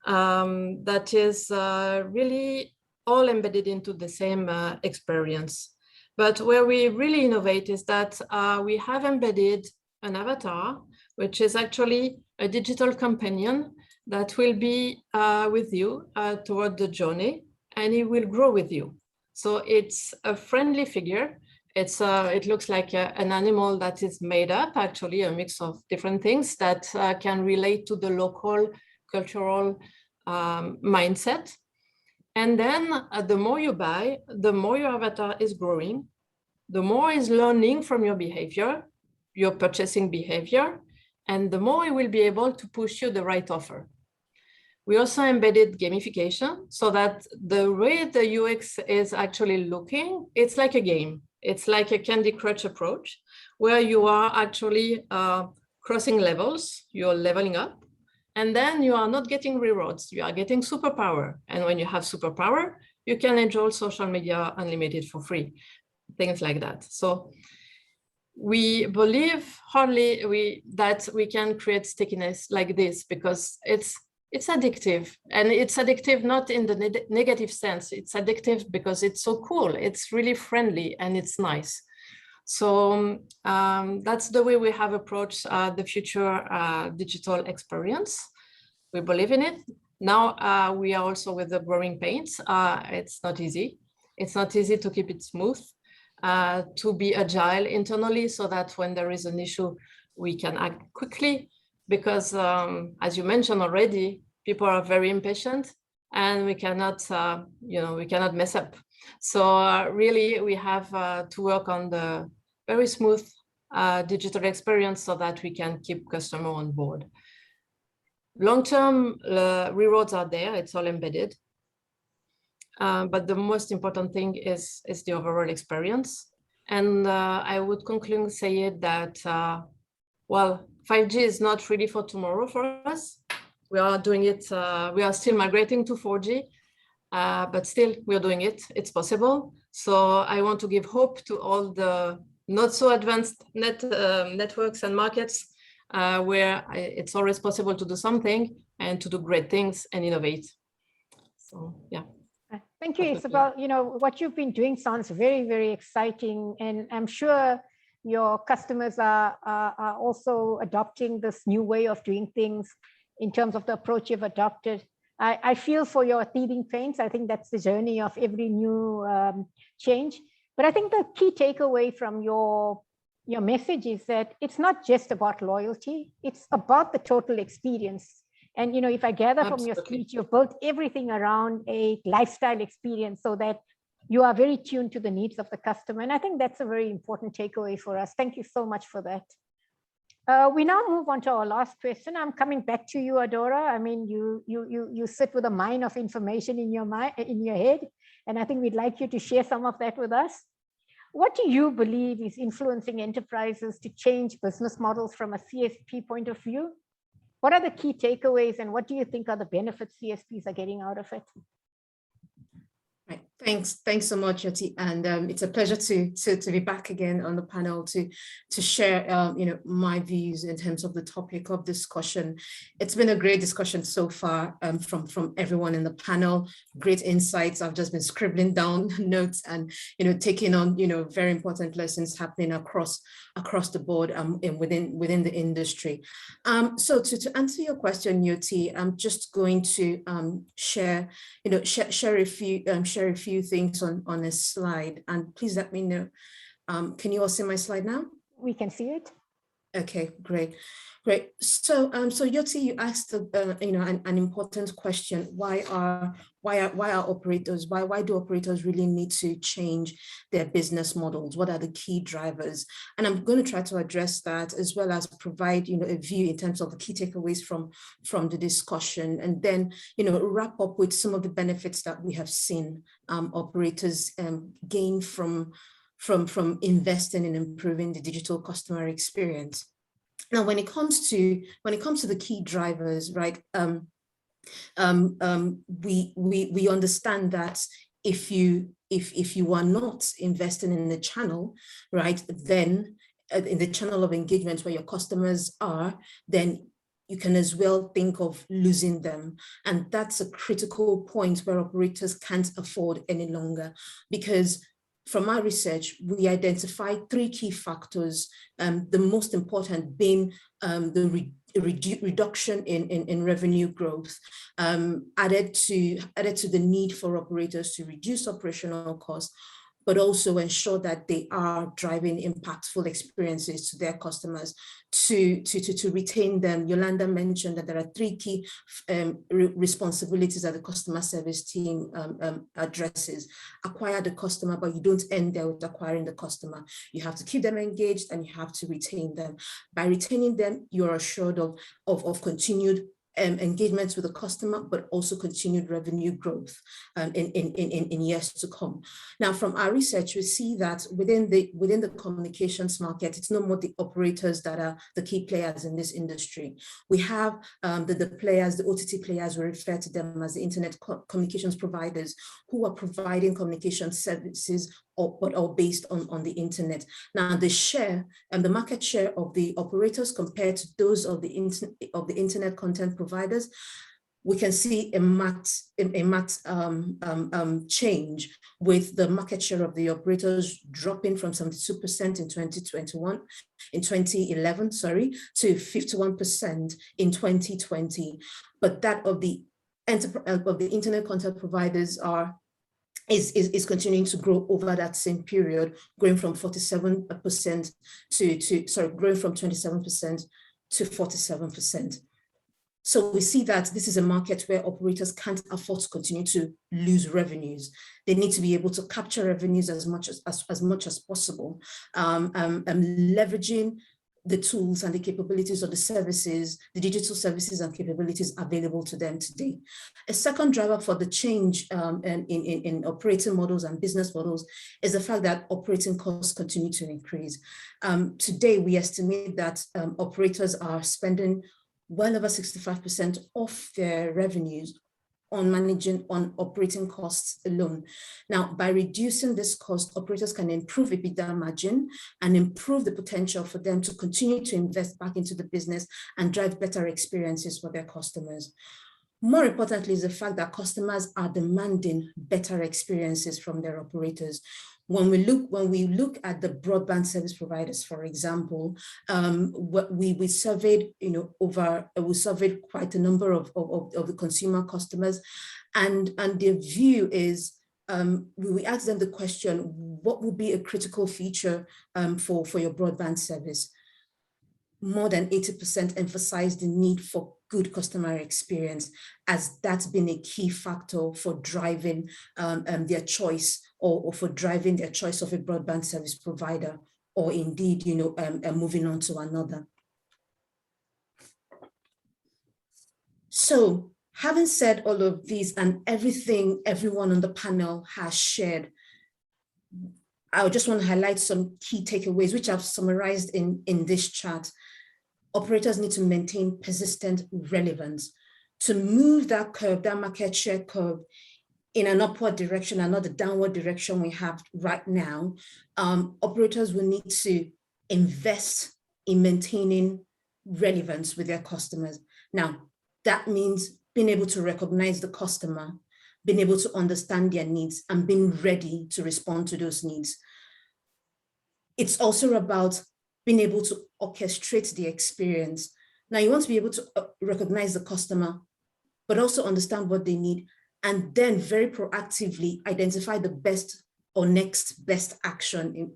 that is really all embedded into the same experience. But where we really innovate is that we have embedded an avatar, which is actually a digital companion that will be with you toward the journey, and it will grow with you. So it's a friendly figure. It looks like an animal that is made up, actually a mix of different things that can relate to the local cultural mindset. And then the more you buy, the more your avatar is growing, the more is learning from your behavior, your purchasing behavior, and the more it will be able to push you the right offer. We also embedded gamification so that the way the UX is actually looking, it's like a game. It's like a Candy Crush approach where you are actually crossing levels, you're leveling up, and then you are not getting rewards, you are getting superpower. And when you have superpower, you can enjoy social media unlimited for free, things like that. So we believe hardly that we can create stickiness like this because it's addictive, and it's addictive not in the negative sense. It's addictive because it's so cool, it's really friendly, and it's nice. So that's the way we have approached the future digital experience. We believe in it. Now we are also with the growing pains. It's not easy. It's not easy to keep it smooth, to be agile internally so that when there is an issue, we can act quickly. Because as you mentioned already, people are very impatient and we cannot mess up. So really we have to work on the very smooth digital experience so that we can keep customer on board. Long-term rewards are there, it's all embedded. But the most important thing is the overall experience. And I would conclude saying that, well, 5G is not really for tomorrow for us. We are doing it, we are still migrating to 4G, but still we're doing it, it's possible. So I want to give hope to all the not so advanced networks and markets where it's always possible to do something and to do great things and innovate. So, yeah. Thank you, Isabel. You know, what you've been doing sounds very, very exciting. And I'm sure your customers are also adopting this new way of doing things in terms of the approach you've adopted. I feel for your teething pains. I think that's the journey of every new change. But I think the key takeaway from your message is that it's not just about loyalty, it's about the total experience. And, you know, if I gather from your speech, you've built everything around a lifestyle experience so that you are very tuned to the needs of the customer. And I think that's a very important takeaway for us. Thank you so much for that. We now move on to our last question. I'm coming back to you, Adora. I mean, you sit with a mine of information in your head, and I think we'd like you to share some of that with us. What do you believe is influencing enterprises to change business models from a CSP point of view? What are the key takeaways, and what do you think are the benefits CSPs are getting out of it? Right. Thanks so much, Yoti, and it's a pleasure to be back again on the panel to share you know, my views in terms of the topic of discussion. It's been a great discussion so far from everyone in the panel. Great insights. I've just been scribbling down notes and, you know, taking on, you know, very important lessons happening across the board and within the industry. So to answer your question, Yoti, I'm just going to share a few things on a slide, and please let me know. Can you all see my slide now? We can see it. Okay, great. So Yoti, you asked you know, an important question. Why do operators really need to change their business models? What are the key drivers? And I'm going to try to address that, as well as provide, you know, a view in terms of the key takeaways from the discussion, and then, you know, wrap up with some of the benefits that we have seen operators gain from investing in improving the digital customer experience. Now, when it comes to the key drivers, right? We understand that if you are not investing in the channel, right, then in the channel of engagement where your customers are, then you can as well think of losing them. And that's a critical point where operators can't afford any longer, because from our research, we identified 3 key factors, the most important being the reduction in revenue growth, added to the need for operators to reduce operational costs, but also ensure that they are driving impactful experiences to their customers to retain them. Yolanda mentioned that there are 3 key responsibilities that the customer service team addresses. Acquire the customer, but you don't end there with acquiring the customer. You have to keep them engaged and you have to retain them. By retaining them, you're assured of continued engagements with the customer, but also continued revenue growth in years to come. Now, from our research, we see that within the communications market, it's no more the operators that are the key players in this industry. We have the players, the OTT players, we refer to them as the internet communications providers, who are providing communication services all based on the internet. Now, the share and the market share of the operators compared to those of the internet content providers, we can see a marked change, with the market share of the operators dropping from 72% in 2011, to 51% in 2020. But that of the internet content providers is continuing to grow over that same period, growing from 47% growing from 27% to 47%. So we see that this is a market where operators can't afford to continue to lose revenues. They need to be able to capture revenues as much as possible, leveraging the tools and the capabilities of the services, the digital services and capabilities available to them today. A second driver for the change in operating models and business models is the fact that operating costs continue to increase. Today, we estimate that operators are spending well over 65% of their revenues on operating costs alone. Now, by reducing this cost, operators can improve EBITDA margin and improve the potential for them to continue to invest back into the business and drive better experiences for their customers. More importantly is the fact that customers are demanding better experiences from their operators. When we look at the broadband service providers, for example, we surveyed, we surveyed quite a number of the consumer customers, and their view is, we asked them the question, what would be a critical feature for your broadband service? More than 80% emphasized the need for good customer experience, as that's been a key factor for driving their choice or for driving their choice of a broadband service provider, or indeed, moving on to another. So having said all of these and everything everyone on the panel has shared, I just want to highlight some key takeaways, which I've summarized in this chart. Operators need to maintain persistent relevance. To move that curve, that market share curve, in an upward direction and not the downward direction we have right now, operators will need to invest in maintaining relevance with their customers. Now, that means being able to recognize the customer, being able to understand their needs, and being ready to respond to those needs. It's also about being able to orchestrate the experience. Now, you want to be able to recognize the customer, but also understand what they need, and then very proactively identify the best or next best action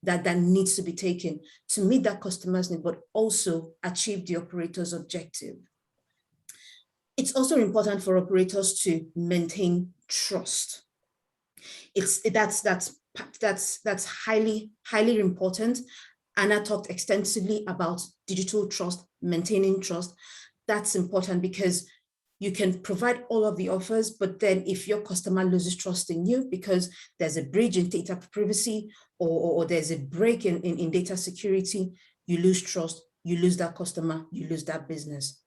that needs to be taken to meet that customer's need, but also achieve the operator's objective. It's also important for operators to maintain trust. That's highly important. Anna talked extensively about digital trust, maintaining trust. That's important because you can provide all of the offers, but then if your customer loses trust in you because there's a breach in data privacy or there's a break in data security, you lose trust, you lose that customer, you lose that business.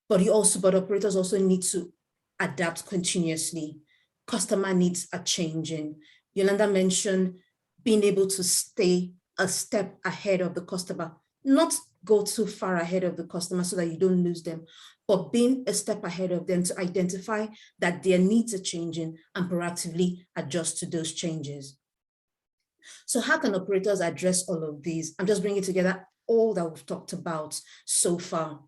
But operators also need to adapt continuously. Customer needs are changing. Yolanda mentioned being able to stay a step ahead of the customer, not go too far ahead of the customer so that you don't lose them, but being a step ahead of them to identify that their needs are changing and proactively adjust to those changes. So how can operators address all of these? I'm just bringing together all that we've talked about so far.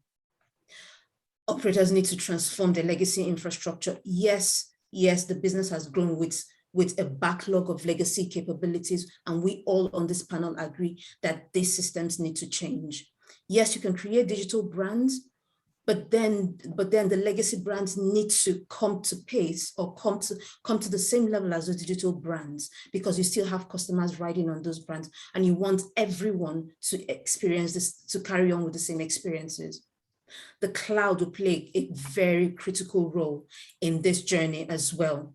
Operators need to transform their legacy infrastructure. Yes, the business has grown with a backlog of legacy capabilities, and we all on this panel agree that these systems need to change. Yes, you can create digital brands, but then the legacy brands need to come to pace or come to the same level as the digital brands, because you still have customers riding on those brands, and you want everyone to experience this, to carry on with the same experiences. The cloud will play a very critical role in this journey as well.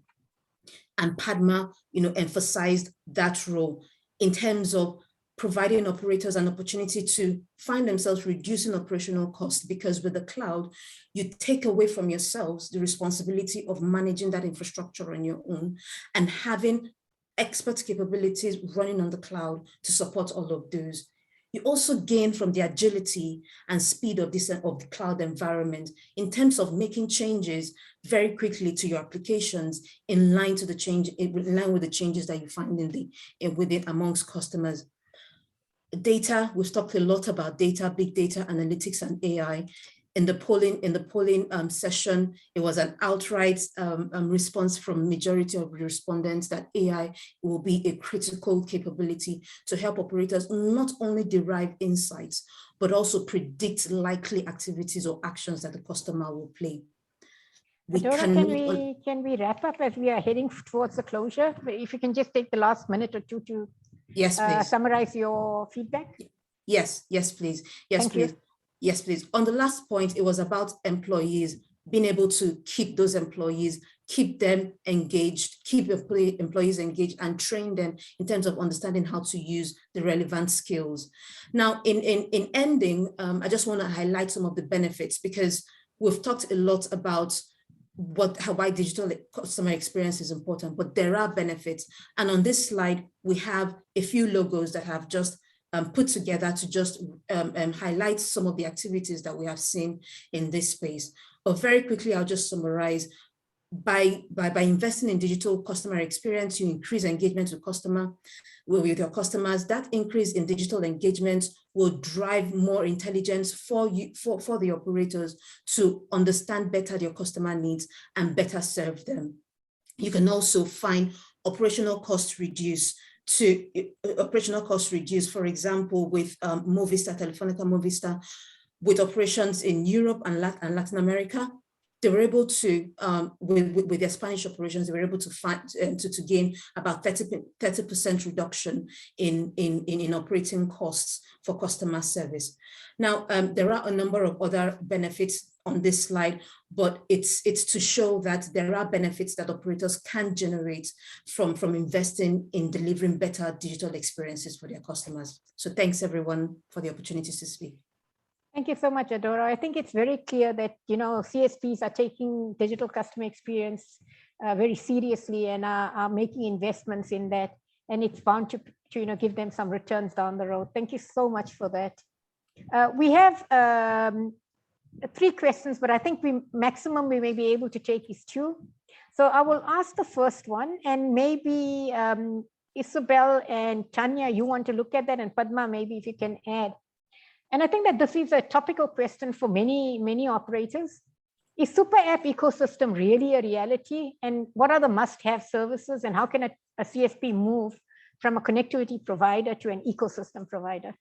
And Padma, emphasized that role in terms of providing operators an opportunity to find themselves reducing operational costs, because with the cloud, you take away from yourselves the responsibility of managing that infrastructure on your own and having expert capabilities running on the cloud to support all of those. You also gain from the agility and speed of the cloud environment in terms of making changes very quickly to your applications in line with the changes that you find within amongst customers. Data, we've talked a lot about data, big data, analytics, and AI. In the polling session, it was an outright response from majority of the respondents that AI will be a critical capability to help operators not only derive insights, but also predict likely activities or actions that the customer will play. Adora, can we wrap up as we are heading towards the closure? If you can just take the last minute or two to summarize your feedback. Yes, please. Yes, please. Yes, please. On the last point, it was about employees, being able to keep those employees, keep them engaged, keep employees engaged and train them in terms of understanding how to use the relevant skills. Now, in ending, I just want to highlight some of the benefits, because we've talked a lot about why digital customer experience is important, but there are benefits. And on this slide, we have a few logos that have just put together to just highlight some of the activities that we have seen in this space. But very quickly, I'll just summarize. By investing in digital customer experience, you increase engagement with your customers. That increase in digital engagement will drive more intelligence for the operators to understand better your customer needs and better serve them. You can also find operational costs reduced, for example, with Movistar, Telefonica Movistar, with operations in Europe and Latin America. They were able to, with their Spanish operations, they were able to to gain about 30% reduction in operating costs for customer service. Now, there are a number of other benefits on this slide, but it's to show that there are benefits that operators can generate from investing in delivering better digital experiences for their customers. So thanks everyone for the opportunity to speak. Thank you so much, Adora. I think it's very clear that, CSPs are taking digital customer experience very seriously and are making investments in that. And it's bound to give them some returns down the road. Thank you so much for that. We have 3 questions, but I think maximum we may be able to take is 2. So I will ask the first one, and maybe Isabel and Tanya, you want to look at that, and Padma, maybe if you can add. And I think that this is a topical question for many operators. Is super app ecosystem really a reality? And what are the must-have services? And how can a CSP move from a connectivity provider to an ecosystem provider?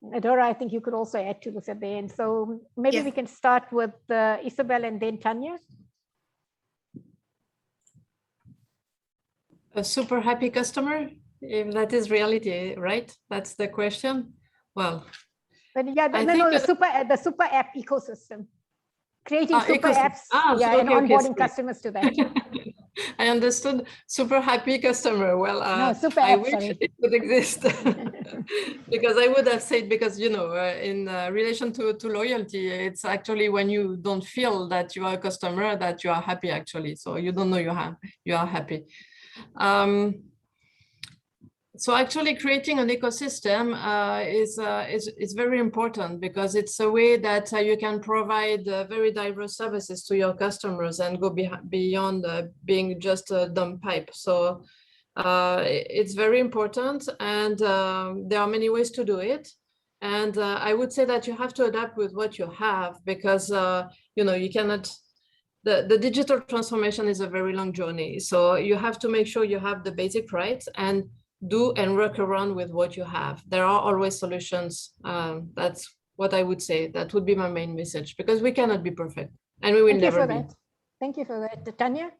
Adora, I think you could also add to this at the end. So maybe we can start with Isabel and then Tanya. A super happy customer, if that is reality, right? That's the question. Well, but the super app ecosystem, creating super apps, and onboarding customers to that. I understood. Super happy customer. Well, no, super I app, wish sorry. it would exist, because I would have said, because in relation to loyalty, it's actually when you don't feel that you are a customer that you are happy actually. So you don't know you are happy. So actually creating an ecosystem is very important, because it's a way that you can provide very diverse services to your customers and go beyond being just a dumb pipe. So it's very important, and there are many ways to do it. And I would say that you have to adapt with what you have, because you cannot. The digital transformation is a very long journey. So you have to make sure you have the basic rights and do and work around with what you have. There are always solutions. That's what I would say. That would be my main message, because we cannot be perfect, and we will never be. Thank you for that. Tanya?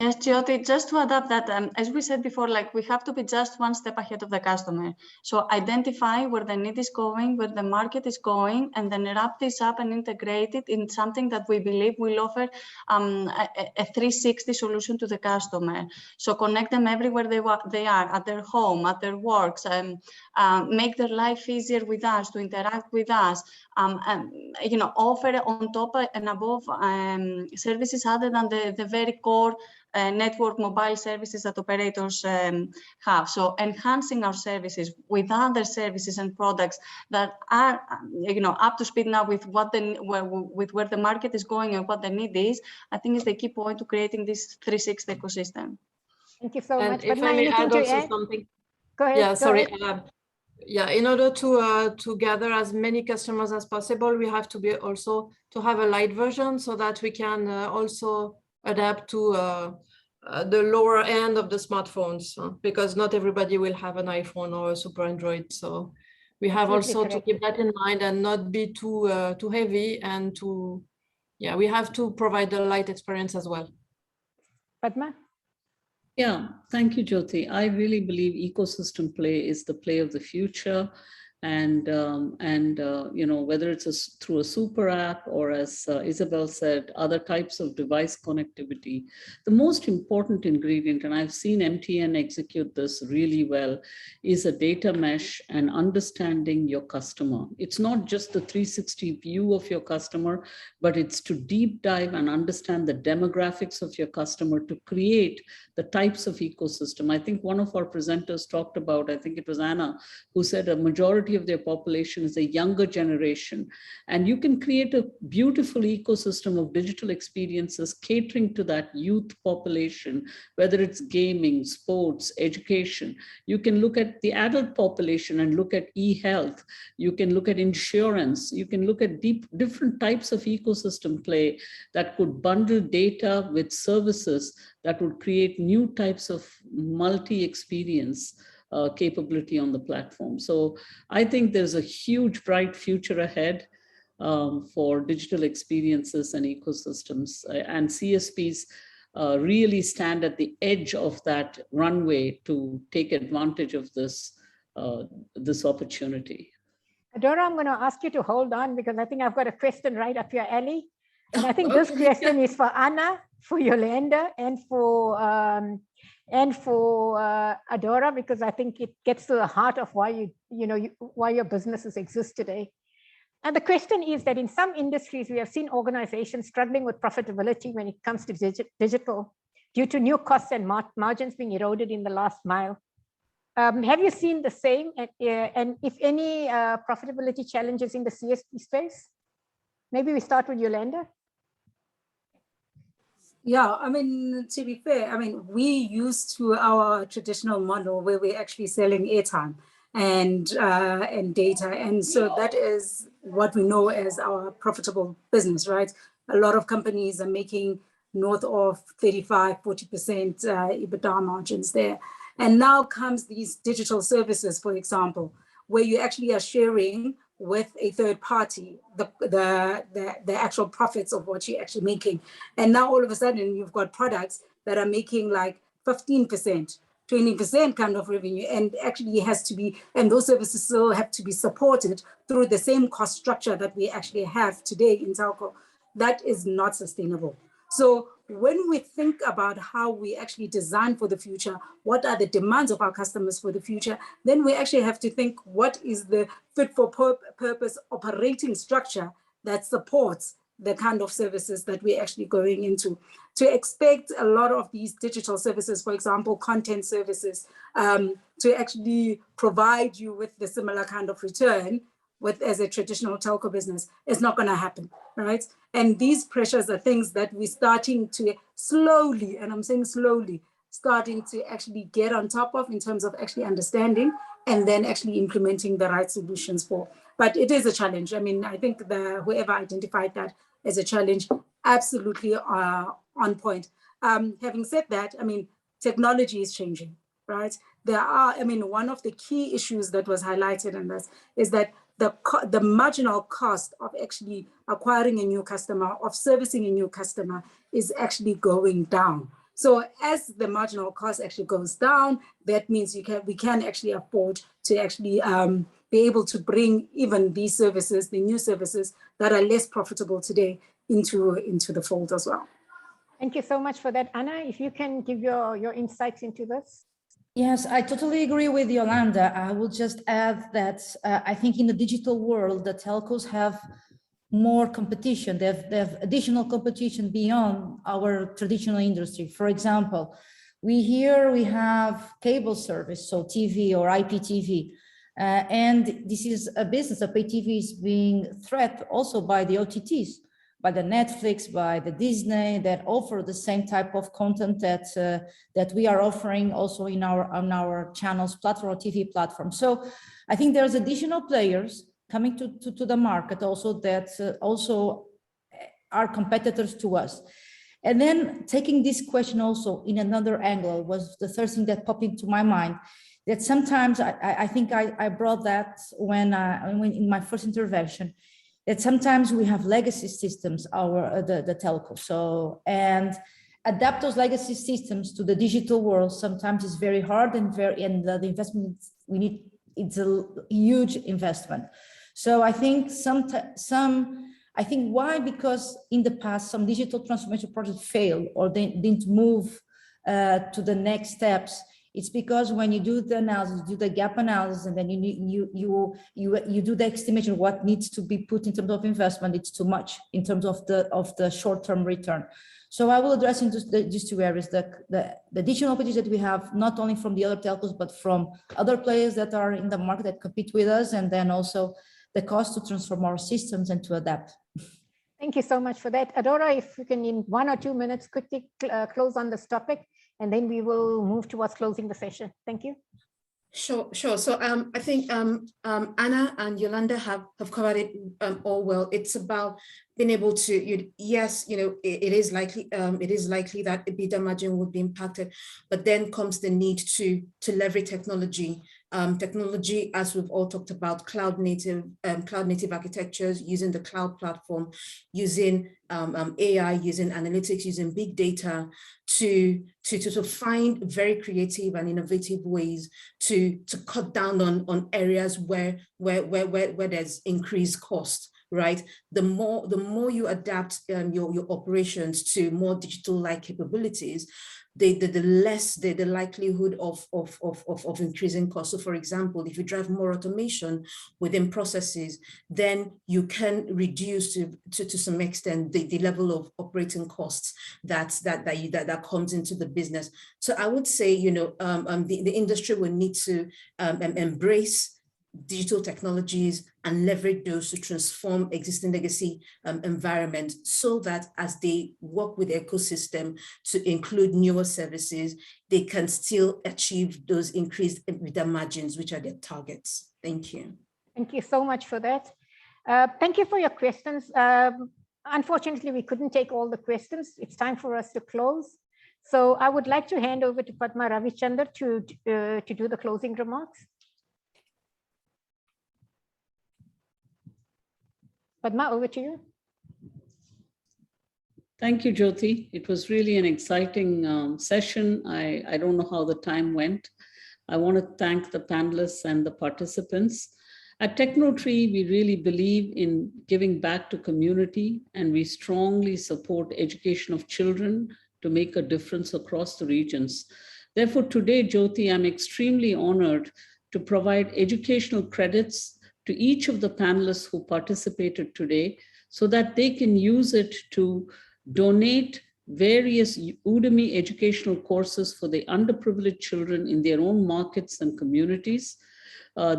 Yes, Jyoti, just to adapt that, as we said before, we have to be just one step ahead of the customer. So identify where the need is going, where the market is going, and then wrap this up and integrate it in something that we believe will offer a 360 solution to the customer. So connect them everywhere they are, at their home, at their works, make their life easier with us, to interact with us, offer on top and above services other than the very core network mobile services that operators have. So enhancing our services with other services and products that are up to speed now with where the market is going and what the need is, I think is the key point to creating this 360 ecosystem. Thank you so much. If I may add also something. Go ahead. Yeah, sorry. In order to gather as many customers as possible, we have to be also to have a light version, so that we can also adapt to the lower end of the smartphones, because not everybody will have an iPhone or a super Android. So we have Absolutely also to correct. keep that in mind and not be too heavy, and we have to provide a light experience as well. Padma? Yeah, thank you, Jyoti. I really believe ecosystem play is the play of the future. And you know, whether it's through a super app or, as Isabel said, other types of device connectivity, the most important ingredient, and I've seen MTN execute this really well, is a data mesh and understanding your customer. It's not just the 360 view of your customer, but it's to deep dive and understand the demographics of your customer to create the types of ecosystem. I think one of our presenters talked about, I think it was Anna, who said a majority of their population is a younger generation. And you can create a beautiful ecosystem of digital experiences catering to that youth population, whether it's gaming, sports, education. You can look at the adult population and look at e-health. You can look at insurance. You can look at different types of ecosystem play that could bundle data with services that would create new types of multi-experience capability on the platform. So I think there's a huge, bright future ahead for digital experiences and ecosystems. And CSPs really stand at the edge of that runway to take advantage of this, this opportunity. Adora, I'm going to ask you to hold on because I think I've got a question right up your alley. And I think this question is for Anna, for Yolanda, and for Adora, because I think it gets to the heart of why why your businesses exist today. And the question is that in some industries, we have seen organizations struggling with profitability when it comes to digital due to new costs and margins being eroded in the last mile. Have you seen the same? And if any profitability challenges in the CSP space? Maybe we start with Yolanda. Yeah, I mean, to be fair, I mean, we used to our traditional model where we're actually selling airtime and data. And so that is what we know as our profitable business, right? A lot of companies are making north of 35, 40% EBITDA margins there. And now comes these digital services, for example, where you actually are sharing with a third party the actual profits of what you're actually making. And now all of a sudden you've got products that are making like 15%, 20% kind of revenue, and actually it has to be, and those services still have to be supported through the same cost structure that we actually have today in telco. That is not sustainable. So when we think about how we actually design for the future, what are the demands of our customers for the future, then we actually have to think what is the fit for purpose operating structure that supports the kind of services that we're actually going into. To expect a lot of these digital services, for example, content services, to actually provide you with the similar kind of return as a traditional telco business, is not going to happen, right? And these pressures are things that we're starting to slowly, and I'm saying slowly, starting to actually get on top of in terms of actually understanding and then actually implementing the right solutions for. But it is a challenge. I mean, I think whoever identified that as a challenge, absolutely on point. Having said that, I mean, technology is changing, right? One of the key issues that was highlighted in this is that the marginal cost of actually acquiring a new customer, of servicing a new customer, is actually going down. So as the marginal cost actually goes down, that means we can actually afford to actually be able to bring even these services, the new services that are less profitable today, into the fold as well. Thank you so much for that. Anna, if you can give your insights into this. Yes, I totally agree with Yolanda. I will just add that I think in the digital world, the telcos have more competition. They have additional competition beyond our traditional industry. For example, we have cable service, so TV or IPTV. And this is a business, pay TV is being threatened also by the OTTs, by the Netflix, by the Disney, that offer the same type of content that we are offering also on our channels platform, or TV platform. So I think there's additional players coming to the market also that also are competitors to us. And then taking this question also in another angle was the third thing that popped into my mind, that sometimes I think I brought that when in my first intervention, that sometimes we have legacy systems, the telco. So, and adapt those legacy systems to the digital world sometimes is very hard, and the investment we need, it's a huge investment. So I think I think why? Because in the past, some digital transformation projects failed or they didn't move to the next steps. It's because when you do the analysis, you do the gap analysis, and then you do the estimation of what needs to be put in terms of investment, it's too much in terms of the short-term return. So I will address in these two areas, the digital opportunities that we have, not only from the other telcos, but from other players that are in the market that compete with us, and then also the cost to transform our systems and to adapt. Thank you so much for that. Adora, if you can in 1 or 2 minutes quickly close on this topic, and then we will move towards closing the session. Thank you. Sure. So I think Anna and Yolanda have covered it all well. It's about being able to, yes, it is likely that EBITDA margin would be impacted, but then comes the need to leverage technology. Technology, as we've all talked about, cloud native architectures, using the cloud platform, using AI, using analytics, using big data to find very creative and innovative ways to cut down on areas where there's increased cost. Right, the more you adapt your operations to more digital-like capabilities, the less the likelihood of increasing costs. So, for example, if you drive more automation within processes, then you can reduce to some extent the level of operating costs that comes into the business. So, I would say, the industry will need to embrace digital technologies and leverage those to transform existing legacy environment, so that as they work with the ecosystem to include newer services, they can still achieve those increased EBITDA margins, which are their targets. Thank you. Thank you so much for that. Thank you for your questions. Unfortunately, we couldn't take all the questions. It's time for us to close. So I would like to hand over to Padma Ravichandar to do the closing remarks. Padma, over to you. Thank you, Jyoti. It was really an exciting session. I don't know how the time went. I want to thank the panelists and the participants. At Tecnotree, we really believe in giving back to community, and we strongly support education of children to make a difference across the regions. Therefore, today, Jyoti, I'm extremely honored to provide educational credits to each of the panelists who participated today, so that they can use it to donate various Udemy educational courses for the underprivileged children in their own markets and communities.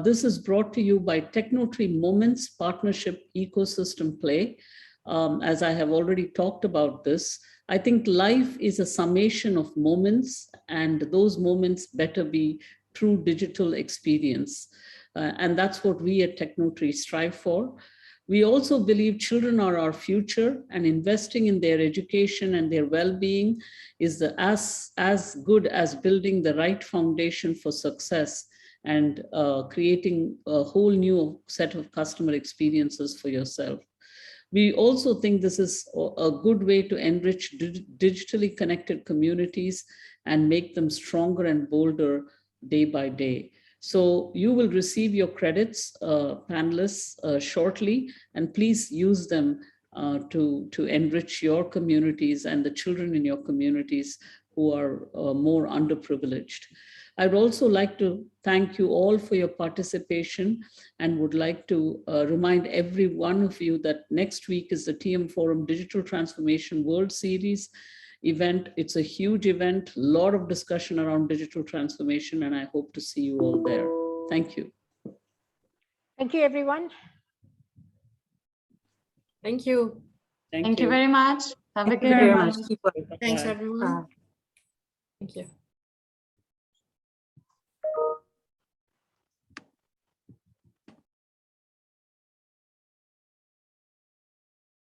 This is brought to you by Tecnotree Moments Partnership Ecosystem Play. As I have already talked about this, I think life is a summation of moments, and those moments better be through digital experience. And that's what we at Tecnotree strive for. We also believe children are our future, and investing in their education and their well-being is as good as building the right foundation for success and creating a whole new set of customer experiences for yourself. We also think this is a good way to enrich digitally connected communities and make them stronger and bolder day by day. So you will receive your credits, panelists, shortly, and please use them to enrich your communities and the children in your communities who are more underprivileged. I'd also like to thank you all for your participation, and would like to remind every one of you that next week is the TM Forum Digital Transformation World Series event. It's a huge event, a lot of discussion around digital transformation, and I hope to see you all there. Thank you. Thank you, everyone. Thank you. Thank you very much. Have a good Very one. much. Thanks, everyone. Thank you.